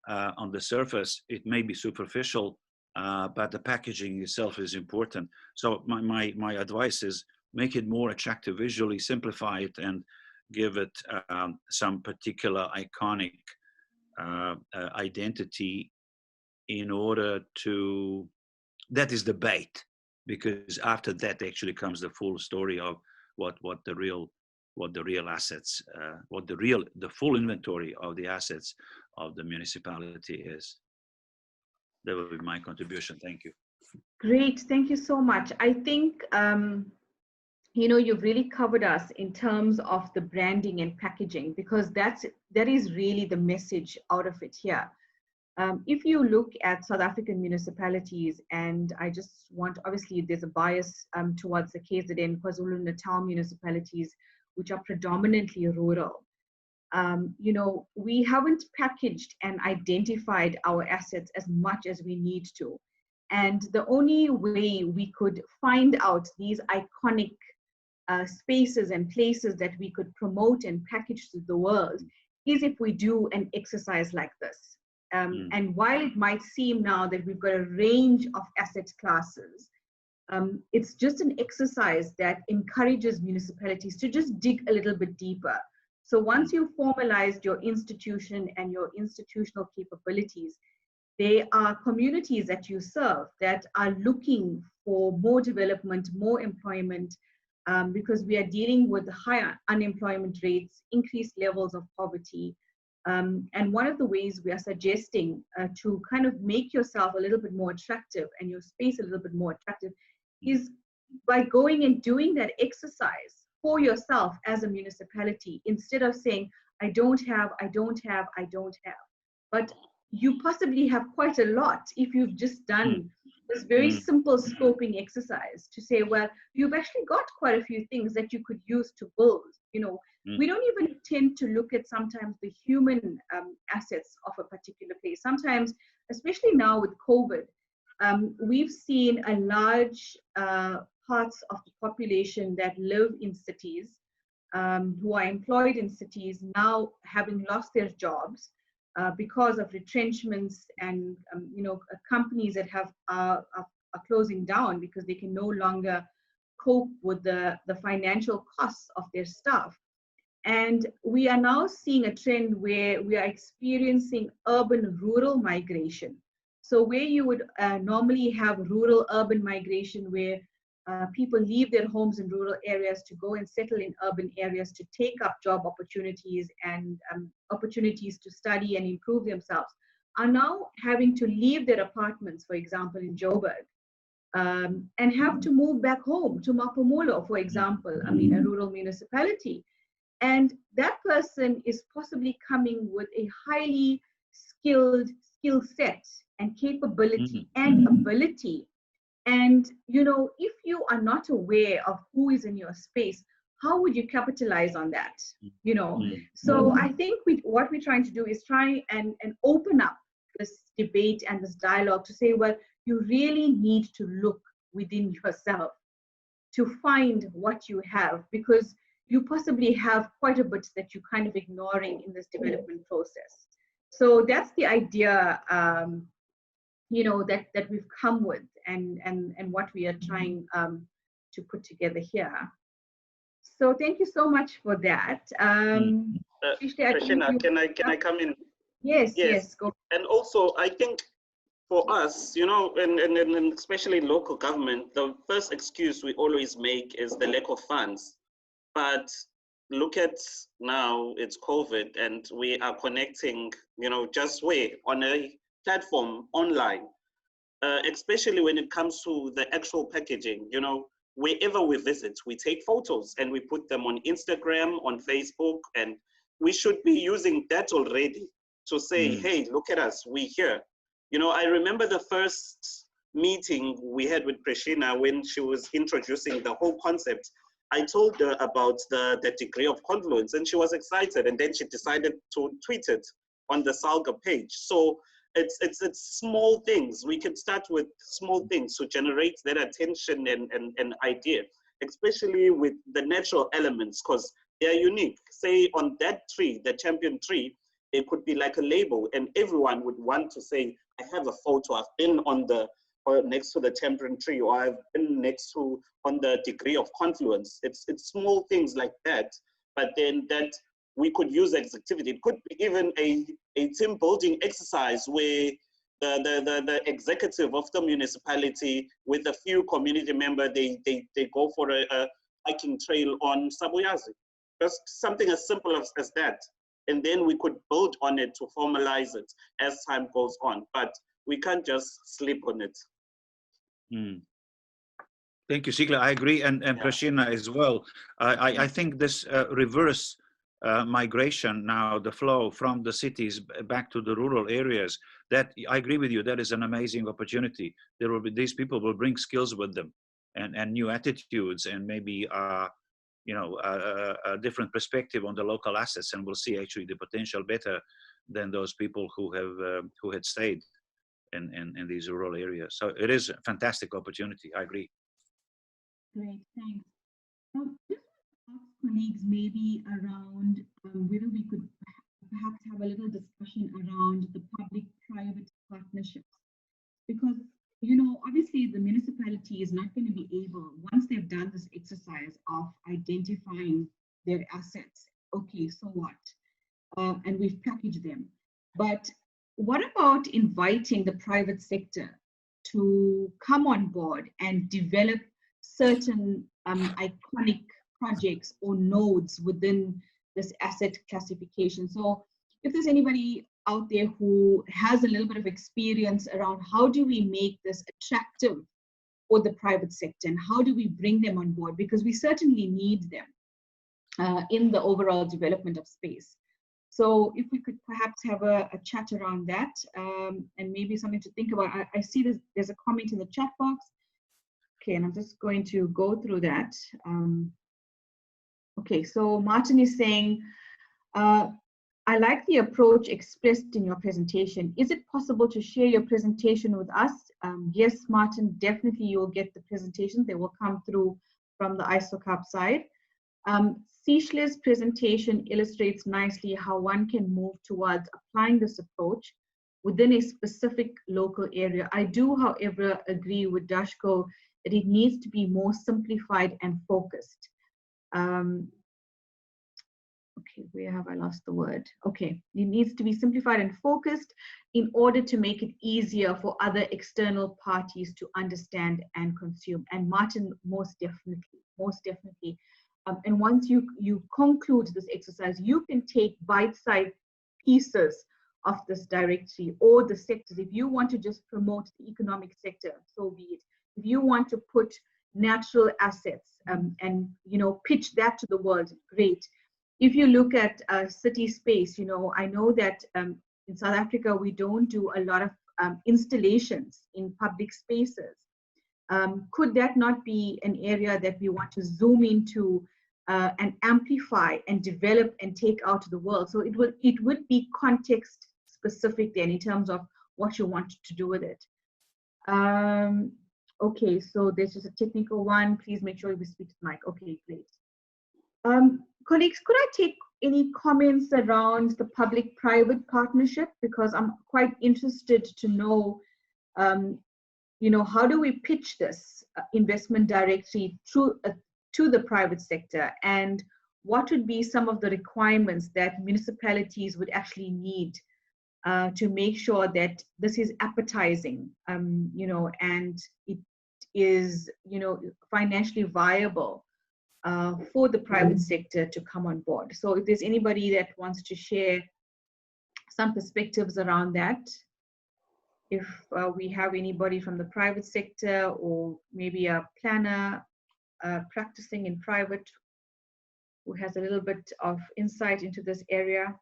on the surface, it may be superficial, but the packaging itself is important. So my advice is make it more attractive visually, simplify it, and give it some particular iconic identity in order to, that is the bait, because after that actually comes the full story of what the real assets, the full inventory of the assets of the municipality is. That will be my contribution. Thank you. Great, thank you so much. I think you know, you've really covered us in terms of the branding and packaging, because that is really the message out of it here. If you look at South African municipalities, and I just want, obviously there's a bias towards the KZN, Kwa-Zulu Natal municipalities, which are predominantly rural. You know, we haven't packaged and identified our assets as much as we need to. And the only way we could find out these iconic spaces and places that we could promote and package to the world is if we do an exercise like this. And while it might seem now that we've got a range of asset classes, it's just an exercise that encourages municipalities to just dig a little bit deeper. So once you've formalized your institution and your institutional capabilities, there are communities that you serve that are looking for more development, more employment, because we are dealing with higher unemployment rates, increased levels of poverty. And one of the ways we are suggesting to kind of make yourself a little bit more attractive and your space a little bit more attractive is by going and doing that exercise for yourself as a municipality, instead of saying, I don't have, I don't have, I don't have. But you possibly have quite a lot if you've just done this very simple scoping exercise to say, well, you've actually got quite a few things that you could use to build. You know, we don't even tend to look at sometimes the human assets of a particular place. Sometimes, especially now with COVID, we've seen a large parts of the population that live in cities, who are employed in cities, now having lost their jobs because of retrenchments and you know, companies that are closing down because they can no longer cope with the financial costs of their staff. And we are now seeing a trend where we are experiencing urban-rural migration. So where you would normally have rural-urban migration, where people leave their homes in rural areas to go and settle in urban areas to take up job opportunities and opportunities to study and improve themselves, are now having to leave their apartments, for example, in Joburg, and have to move back home to Mapumulo, for example, I mean, a rural municipality. And that person is possibly coming with a highly skilled skill set and capability and ability. And, you know, if you are not aware of who is in your space, how would you capitalize on that? You know, so I think what we're trying to do is try and open up this debate and this dialogue to say, well, you really need to look within yourself to find what you have, because you possibly have quite a bit that you're kind of ignoring in this development process. So that's the idea, you know, that we've come with, and what we are trying to put together here. So thank you so much for that. Christina, can I come in? Yes, go. And also, I think for us, you know, and especially local government, the first excuse we always make is the lack of funds. But look at now, it's COVID, and we are connecting, you know, just on a platform online, especially when it comes to the actual packaging. You know, wherever we visit, we take photos and we put them on Instagram, on Facebook, and we should be using that already to say, hey, look at us, we're here. You know, I remember the first meeting we had with Prashina when she was introducing the whole concept. I told her about the degree of Confluence, and she was excited, and then she decided to tweet it on the Salga page. So it's small things. We can start with small things to generate that attention and idea, especially with the natural elements, because they are unique. Say on that tree, the champion tree, it could be like a label, and everyone would want to say, I have a photo, I've been on the or next to the champion tree, or I've been next to on the degree of Confluence. It's small things like that, but then that we could use as activity. It could be even a team building exercise where the executive of the municipality with a few community members, they go for a hiking trail on Sabuyazi. Just something as simple as that. And then we could build on it to formalize it as time goes on. But we can't just sleep on it. Thank you, Sigla. I agree, and Prashina as well. I think this reverse migration now, the flow from the cities back to the rural areas, that I agree with you, that is an amazing opportunity. There will be, these people will bring skills with them and new attitudes and maybe you know, a different perspective on the local assets, and we'll see actually the potential better than those people who had stayed in these rural areas. So it is a fantastic opportunity. I agree. Great, thanks. Just ask colleagues maybe around whether we could perhaps have a little discussion around the public-private partnerships, because you know, obviously the municipality is not going to be able, once they've done this exercise of identifying their assets, okay, so what? And we've packaged them. But what about inviting the private sector to come on board and develop certain iconic projects or nodes within this asset classification? So if there's anybody out there who has a little bit of experience around how do we make this attractive for the private sector and how do we bring them on board, because we certainly need them in the overall development of space. So if we could perhaps have a chat around that and maybe something to think about. I see there's a comment in the chat box. Okay, and I'm just going to go through that. Okay, so Martin is saying, I like the approach expressed in your presentation. Is it possible to share your presentation with us? Yes, Martin, definitely you'll get the presentation. They will come through from the ISOCAP side. Sishla's presentation illustrates nicely how one can move towards applying this approach within a specific local area. I do, however, agree with Dashko that it needs to be more simplified and focused. Okay, where have I lost the word? Okay, it needs to be simplified and focused in order to make it easier for other external parties to understand and consume. And Martin, most definitely. And once you conclude this exercise, you can take bite-sized pieces of this directory or the sectors. If you want to just promote the economic sector, so be it. If you want to put natural assets and you know, pitch that to the world, great. If you look at city space, you know, I know that in South Africa, we don't do a lot of installations in public spaces. Could that not be an area that we want to zoom into and amplify and develop and take out to the world? So it would be context specific then in terms of what you want to do with it. Okay, so there's just a technical one. Please make sure you speak to the mic. Okay, great. Colleagues, could I take any comments around the public-private partnership? Because I'm quite interested to know, you know, how do we pitch this investment directory through, to the private sector, and what would be some of the requirements that municipalities would actually need to make sure that this is appetizing, you know, and it is, you know, financially viable for the private sector to come on board. So if there's anybody that wants to share some perspectives around that, if we have anybody from the private sector or maybe a planner practicing in private who has a little bit of insight into this area.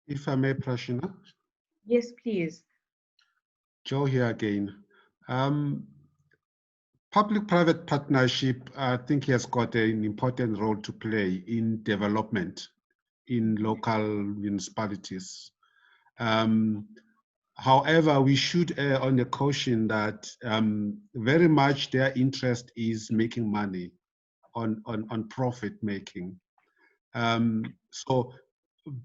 If I may, Prashina. Yes, please. Joe here again. Public-private partnership, I think, has got an important role to play in development in local municipalities. However, we should err on the caution that very much their interest is making money on profit making.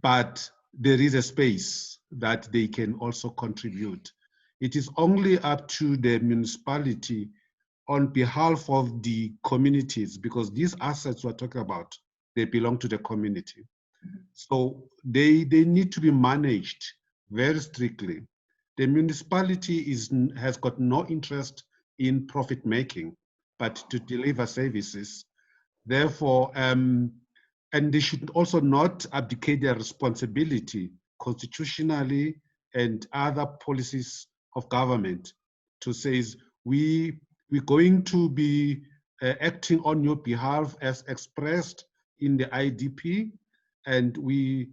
But there is a space that they can also contribute. It is only up to the municipality on behalf of the communities, because these assets we're talking about, they belong to the community. So they need to be managed very strictly. The municipality has got no interest in profit making, but to deliver services. Therefore, and they should also not abdicate their responsibility constitutionally and other policies of government to say, we're going to be acting on your behalf as expressed in the IDP, and we're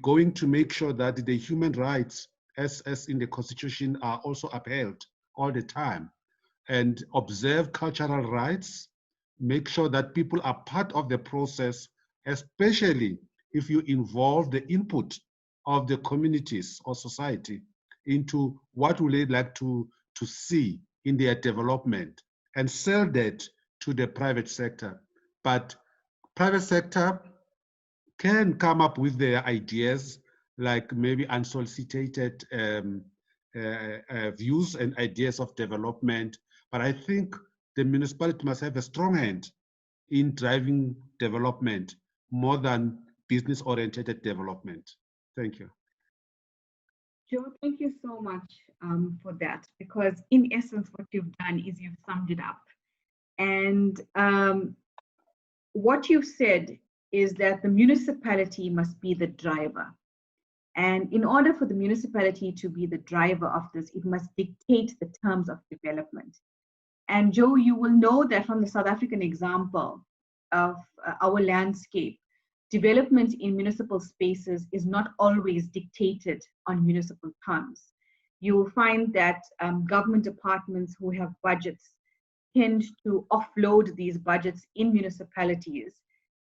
going to make sure that the human rights as in the Constitution are also upheld all the time, and observe cultural rights, make sure that people are part of the process, especially if you involve the input of the communities or society into what would they like to see in their development, and sell that to the private sector. But private sector can come up with their ideas, like maybe unsolicited views and ideas of development. But I think the municipality must have a strong hand in driving development more than business-oriented development. Thank you. Joe, thank you so much for that, because in essence, what you've done is you've summed it up. And what you've said is that the municipality must be the driver. And in order for the municipality to be the driver of this, it must dictate the terms of development. And Joe, you will know that from the South African example of our landscape, development in municipal spaces is not always dictated on municipal terms. You will find that government departments who have budgets tend to offload these budgets in municipalities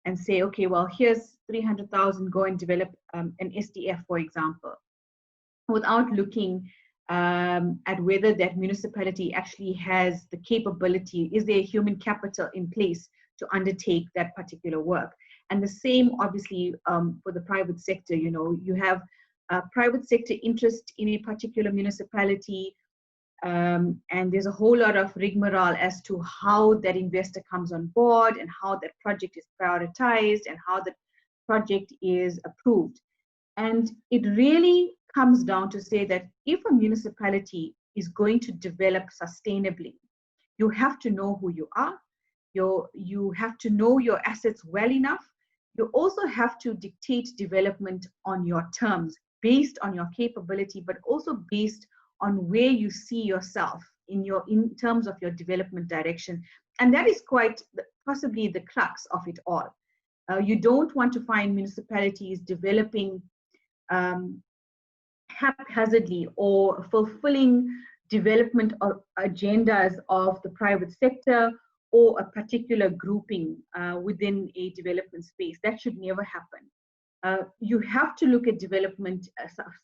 and say, okay, well, here's 300,000, go and develop an SDF, for example, without looking at whether that municipality actually has the capability, is there human capital in place to undertake that particular work. And the same, obviously, for the private sector. You know, you have private sector interest in a particular municipality, and there's a whole lot of rigmarole as to how that investor comes on board and how that project is prioritized and how the project is approved. And it really comes down to say that if a municipality is going to develop sustainably, you have to know who you are. You have to know your assets well enough. You also have to dictate development on your terms, based on your capability, but also based on where you see yourself in terms of your development direction. And that is quite possibly the crux of it all. You don't want to find municipalities developing haphazardly or fulfilling development agendas of the private sector or a particular grouping within a development space. That should never happen. You have to look at development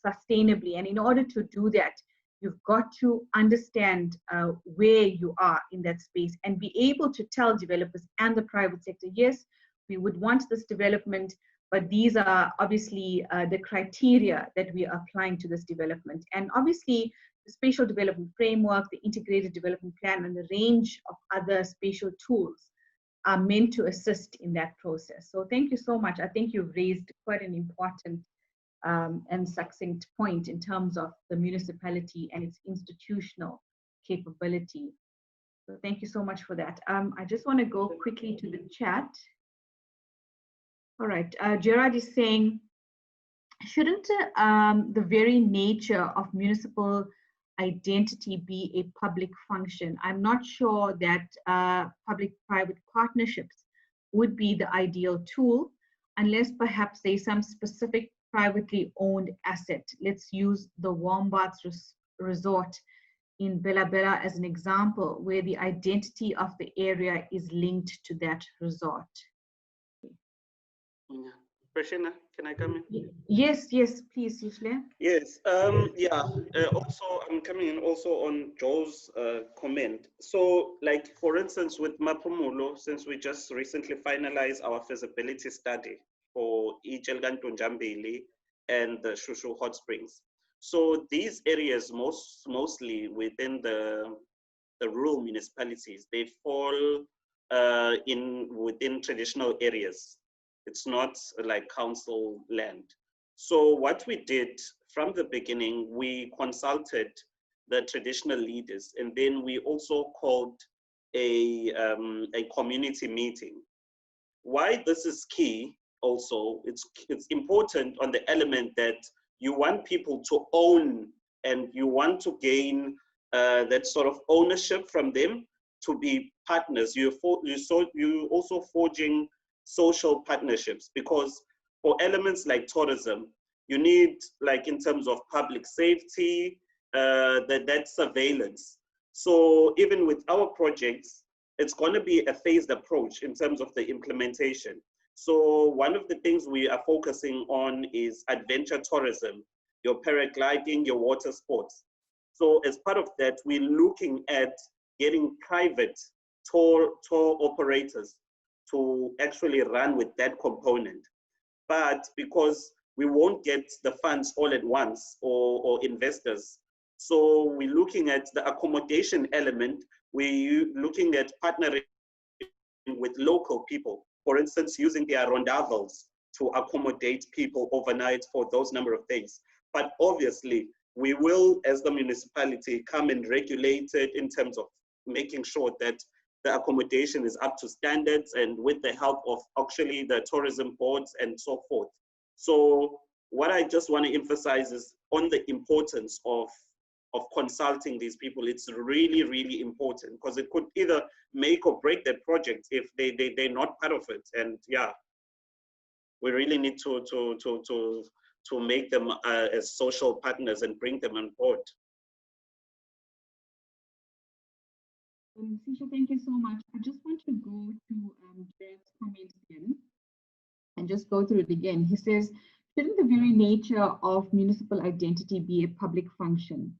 sustainably, and in order to do that, you've got to understand where you are in that space and be able to tell developers and the private sector, yes, we would want this development, but these are obviously the criteria that we are applying to this development. And obviously, the spatial development framework, the integrated development plan, and the range of other spatial tools are meant to assist in that process. So thank you so much. I think you've raised quite an important and succinct point in terms of the municipality and its institutional capability. So thank you so much for that. I just want to go quickly to the chat. All right, Gerard is saying, shouldn't the very nature of municipal identity be a public function? I'm not sure that public-private partnerships would be the ideal tool, unless perhaps there's some specific privately owned asset. Let's use the Wombats Resort in Bella Bella as an example, where the identity of the area is linked to that resort. Prashina, can I come in? Yes, please, Yishle. Yes, also I'm coming in also on Joe's comment. So like, for instance, with Mapumulo, since we just recently finalized our feasibility study for Ichelgantunjambili and the Shushu Hot Springs. So these areas mostly within the rural municipalities, they fall within traditional areas. It's not like council land. So what we did from the beginning, we consulted the traditional leaders, and then we also called a community meeting. Why this is key also, it's important on the element that you want people to own, and you want to gain that sort of ownership from them to be partners. You also forging social partnerships, because for elements like tourism, you need, like in terms of public safety, that surveillance. So even with our projects, it's going to be a phased approach in terms of the implementation. So one of the things we are focusing on is adventure tourism, your paragliding, your water sports. So as part of that, we're looking at getting private tour operators to actually run with that component. But because we won't get the funds all at once, or investors, so we're looking at the accommodation element. We're looking at partnering with local people, for instance, using their rondavels to accommodate people overnight for those number of days. But obviously, we will, as the municipality, come and regulate it in terms of making sure that the accommodation is up to standards, and with the help of actually the tourism boards and so forth. So what I just want to emphasize is on the importance of consulting these people. It's really, really important, because it could either make or break their project if they're not part of it. And yeah, we really need to make them as social partners and bring them on board. Sisha, thank you so much. I just want to go to Jared's comment again and just go through it again. He says, shouldn't the very nature of municipal identity be a public function?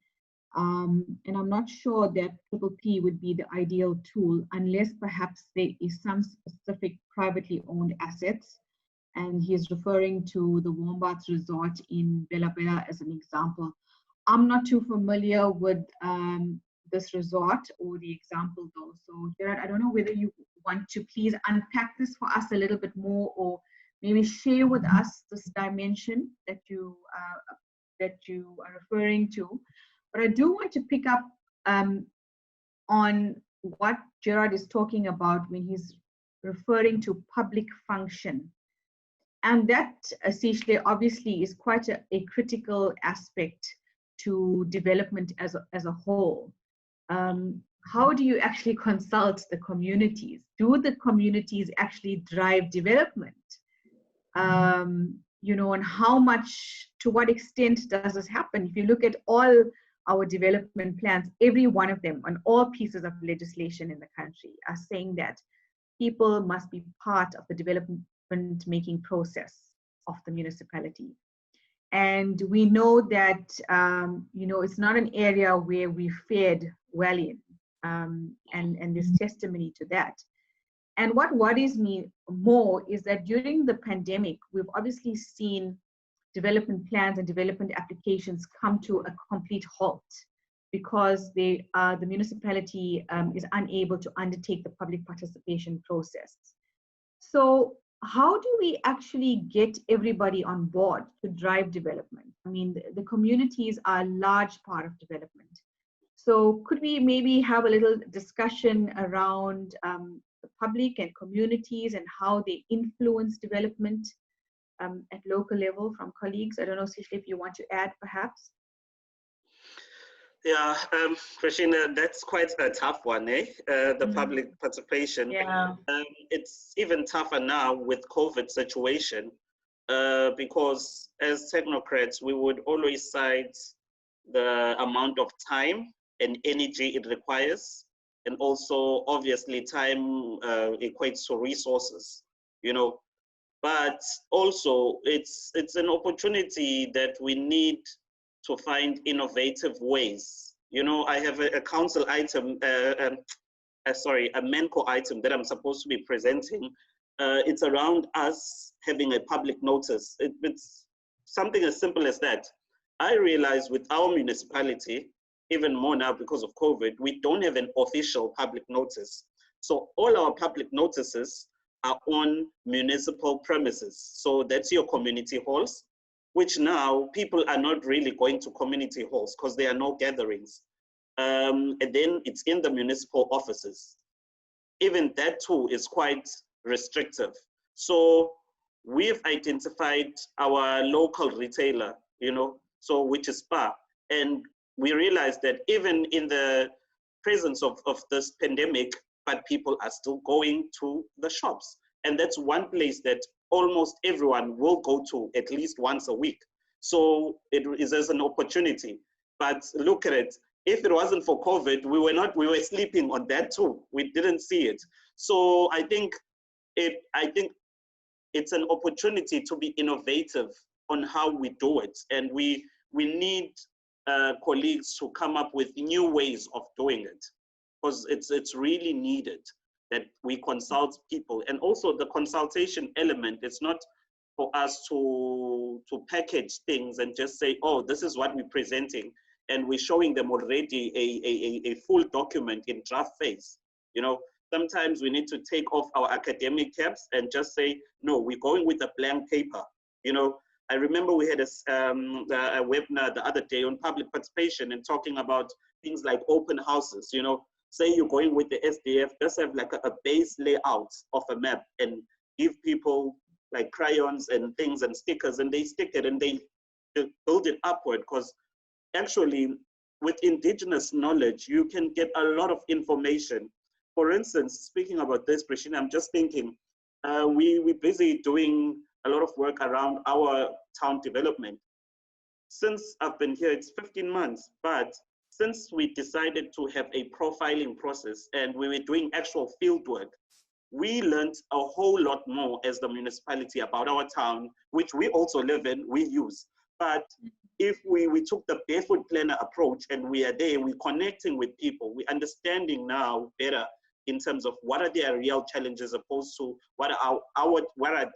And I'm not sure that PPP would be the ideal tool unless perhaps there is some specific privately owned assets. And he is referring to the Wombats Resort in Bela Bela as an example. I'm not too familiar with this resort or the example though. So Gerard, I don't know whether you want to please unpack this for us a little bit more, or maybe share with us this dimension that you are referring to. But I do want to pick up on what Gerard is talking about when he's referring to public function. And that, essentially, obviously, is quite a critical aspect to development as a whole. How do you actually consult the communities? Do the communities actually drive development? You know, and how much, to what extent does this happen? If you look at all our development plans, every one of them on all pieces of legislation in the country are saying that people must be part of the development making process of the municipality. And we know that, you know, it's not an area where we fared well in, and there's testimony to that. And what worries me more is that during the pandemic, we've obviously seen development plans and development applications come to a complete halt because the municipality is unable to undertake the public participation process. So how do we actually get everybody on board to drive development? I mean, the communities are a large part of development. So could we maybe have a little discussion around the public and communities and how they influence development at local level from colleagues? I don't know, Sisha, if you want to add perhaps. Yeah, Christina, that's quite a tough one, eh? The public participation. Yeah. It's even tougher now with COVID situation, because as technocrats, we would always cite the amount of time and energy it requires. And also, obviously, time equates to resources, you know. But also, it's an opportunity that we need to find innovative ways. You know, I have a council item, a MENCO item that I'm supposed to be presenting. It's around us having a public notice. It's something as simple as that. I realize with our municipality, even more now because of COVID, we don't have an official public notice. So all our public notices are on municipal premises. So that's your community halls, which now people are not really going to community halls because there are no gatherings. And then it's in the municipal offices. Even that too is quite restrictive. So we've identified our local retailer, so which is Spar. And we realized that even in the presence of this pandemic, but people are still going to the shops. And that's one place that almost everyone will go to at least once a week. So it is as an opportunity. But look at it, if it wasn't for COVID, we were sleeping on that too. We didn't see it. So I think it's an opportunity to be innovative on how we do it. And we need colleagues to come up with new ways of doing it, because it's really needed that we consult people. And also the consultation element, it's not for us to package things and just say, oh, this is what we're presenting, and we're showing them already a full document in draft phase. Sometimes we need to take off our academic caps and just say, no, we're going with a blank paper. I remember we had a webinar the other day on public participation and talking about things like open houses. Say you're going with the SDF, just have like a base layout of a map and give people like crayons and things and stickers, and they stick it and they build it upward. Because actually with indigenous knowledge, you can get a lot of information. For instance, speaking about this, Prashina, I'm just thinking, we're busy doing a lot of work around our town development. Since I've been here, it's 15 months, but since we decided to have a profiling process and we were doing actual field work, we learned a whole lot more as the municipality about our town, which we also live in, we use. But if we took the barefoot planner approach and we are there, we're connecting with people, we're understanding now better in terms of what are their real challenges opposed to what are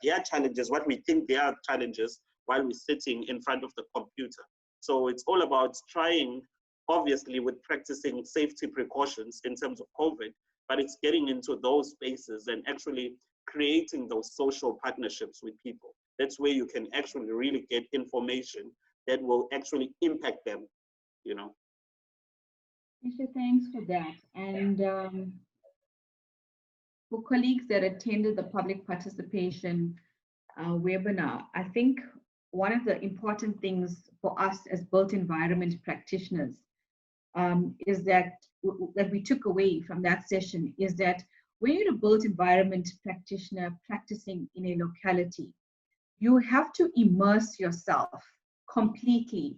their challenges, what we think they are challenges while we're sitting in front of the computer. So it's all about trying, obviously with practicing safety precautions in terms of COVID, but it's getting into those spaces and actually creating those social partnerships with people. That's where you can actually really get information that will actually impact them, Misha, thanks for that. And for colleagues that attended the public participation webinar, I think one of the important things for us as built environment practitioners is that we took away from that session is that when you're a built environment practitioner practicing in a locality, you have to immerse yourself completely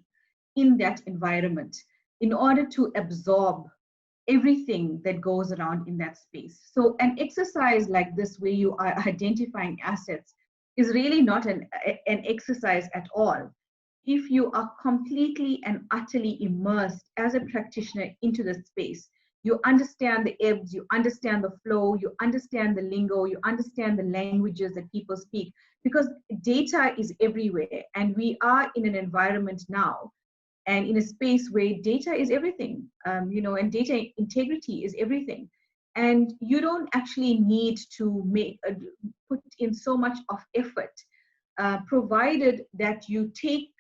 in that environment in order to absorb everything that goes around in that space. So an exercise like this where you are identifying assets is really not an exercise at all. If you are completely and utterly immersed as a practitioner into the space, you understand the ebbs, you understand the flow, you understand the lingo, you understand the languages that people speak, because data is everywhere. And we are in an environment now and in a space where data is everything, and data integrity is everything. And you don't actually need to put in so much of effort, provided that you take,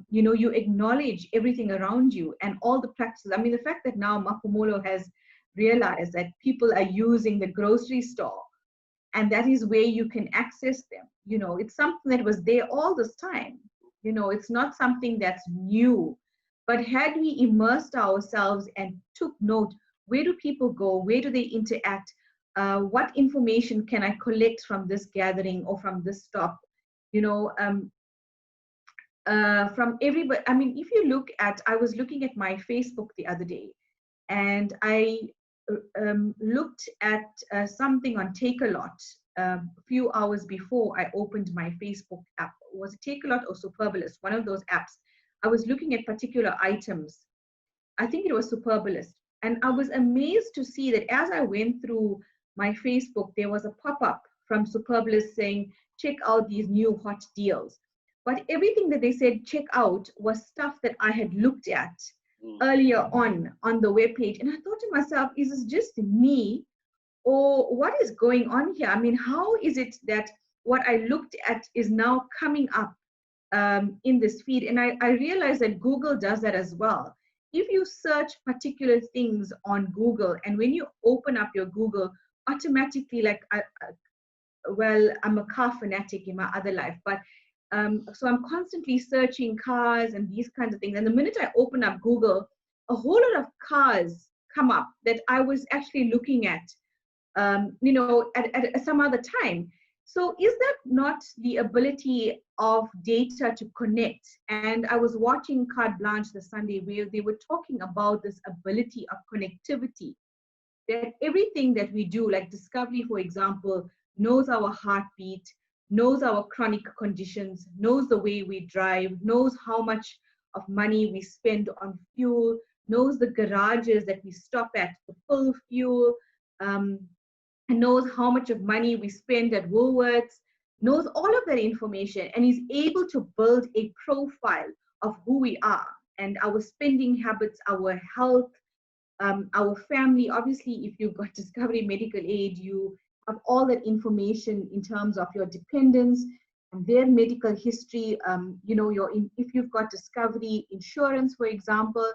you acknowledge everything around you and all the practices. I mean, the fact that now Maphumulo has realized that people are using the grocery store, and that is where you can access them. It's something that was there all this time. It's not something that's new. But had we immersed ourselves and took note, where do people go? Where do they interact? What information can I collect from this gathering or from this stop? From everybody. I mean, if you look at, I was looking at my Facebook the other day, and I looked at something on Take-A-Lot a few hours before I opened my Facebook app. Was it Take-A-Lot or Superbalist? One of those apps. I was looking at particular items. I think it was Superbalist. And I was amazed to see that as I went through my Facebook, there was a pop-up from Superbalist saying, check out these new hot deals. But everything that they said, check out, was stuff that I had looked at earlier on the webpage. And I thought to myself, is this just me? Or what is going on here? I mean, how is it that what I looked at is now coming up in this feed. And I realized that Google does that as well. If you search particular things on Google, and when you open up your Google, automatically, like, well, I'm a car fanatic in my other life, but so I'm constantly searching cars and these kinds of things. And the minute I open up Google, a whole lot of cars come up that I was actually looking at, you know, at some other time. So is that not the ability of data to connect? And I was watching Carte Blanche the Sunday where they were talking about this ability of connectivity, that everything that we do, like Discovery, for example, knows our heartbeat, knows our chronic conditions, knows the way we drive, knows how much of money we spend on fuel, knows the garages that we stop at to fill fuel, and knows how much of money we spend at Woolworths, knows all of that information, and is able to build a profile of who we are and our spending habits, our health, our family. Obviously, if you've got Discovery Medical Aid, you have all that information in terms of your dependents and their medical history. You know, if you've got Discovery Insurance, for example,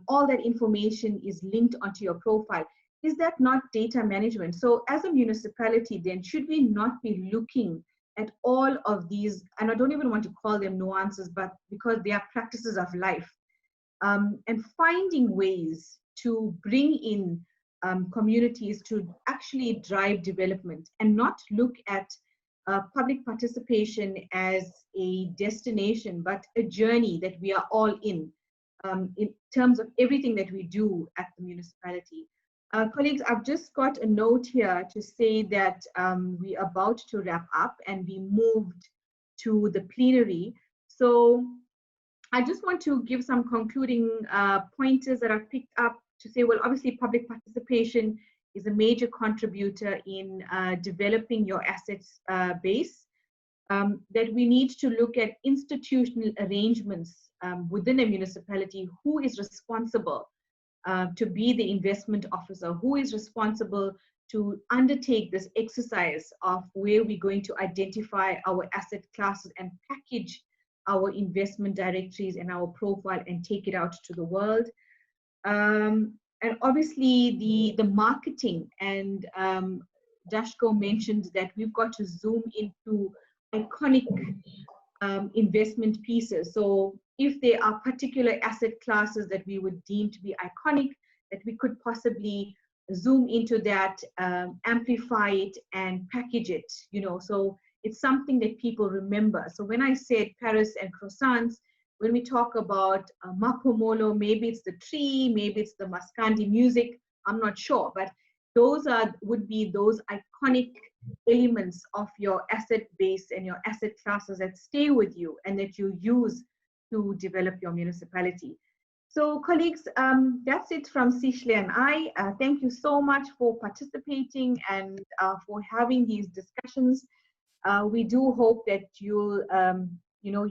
all that information is linked onto your profile. Is that not data management? So as a municipality, then, should we not be looking at all of these, and I don't even want to call them nuances, but because they are practices of life, and finding ways to bring in communities to actually drive development, and not look at public participation as a destination, but a journey that we are all in terms of everything that we do at the municipality. Colleagues, I've just got a note here to say that we're about to wrap up and we moved to the plenary. So I just want to give some concluding pointers that I've picked up to say, well, obviously public participation is a major contributor in developing your assets base, that we need to look at institutional arrangements within a municipality. Who is responsible to be the investment officer? Who is responsible to undertake this exercise of where we're going to identify our asset classes and package our investment directories and our profile and take it out to the world? And obviously the marketing, and Dashko mentioned that we've got to zoom into iconic investment pieces. So if there are particular asset classes that we would deem to be iconic, that we could possibly zoom into that, amplify it and package it, you know, so it's something that people remember. So when I said Paris and croissants, when we talk about Mapomolo, maybe it's the tree, maybe it's the Maskandi music, I'm not sure, but those would be those iconic elements of your asset base and your asset classes that stay with you and that you use to develop your municipality. So colleagues, that's it from Sishle and I. Thank you so much for participating and for having these discussions. We do hope that you'll, you know,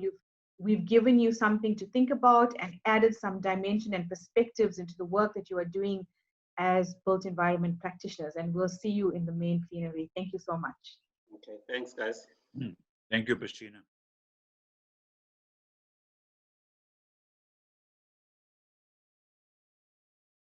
we've given you something to think about and added some dimension and perspectives into the work that you are doing as built environment practitioners. And we'll see you in the main plenary. Thank you so much. Okay, thanks guys. Thank you, Priscilla.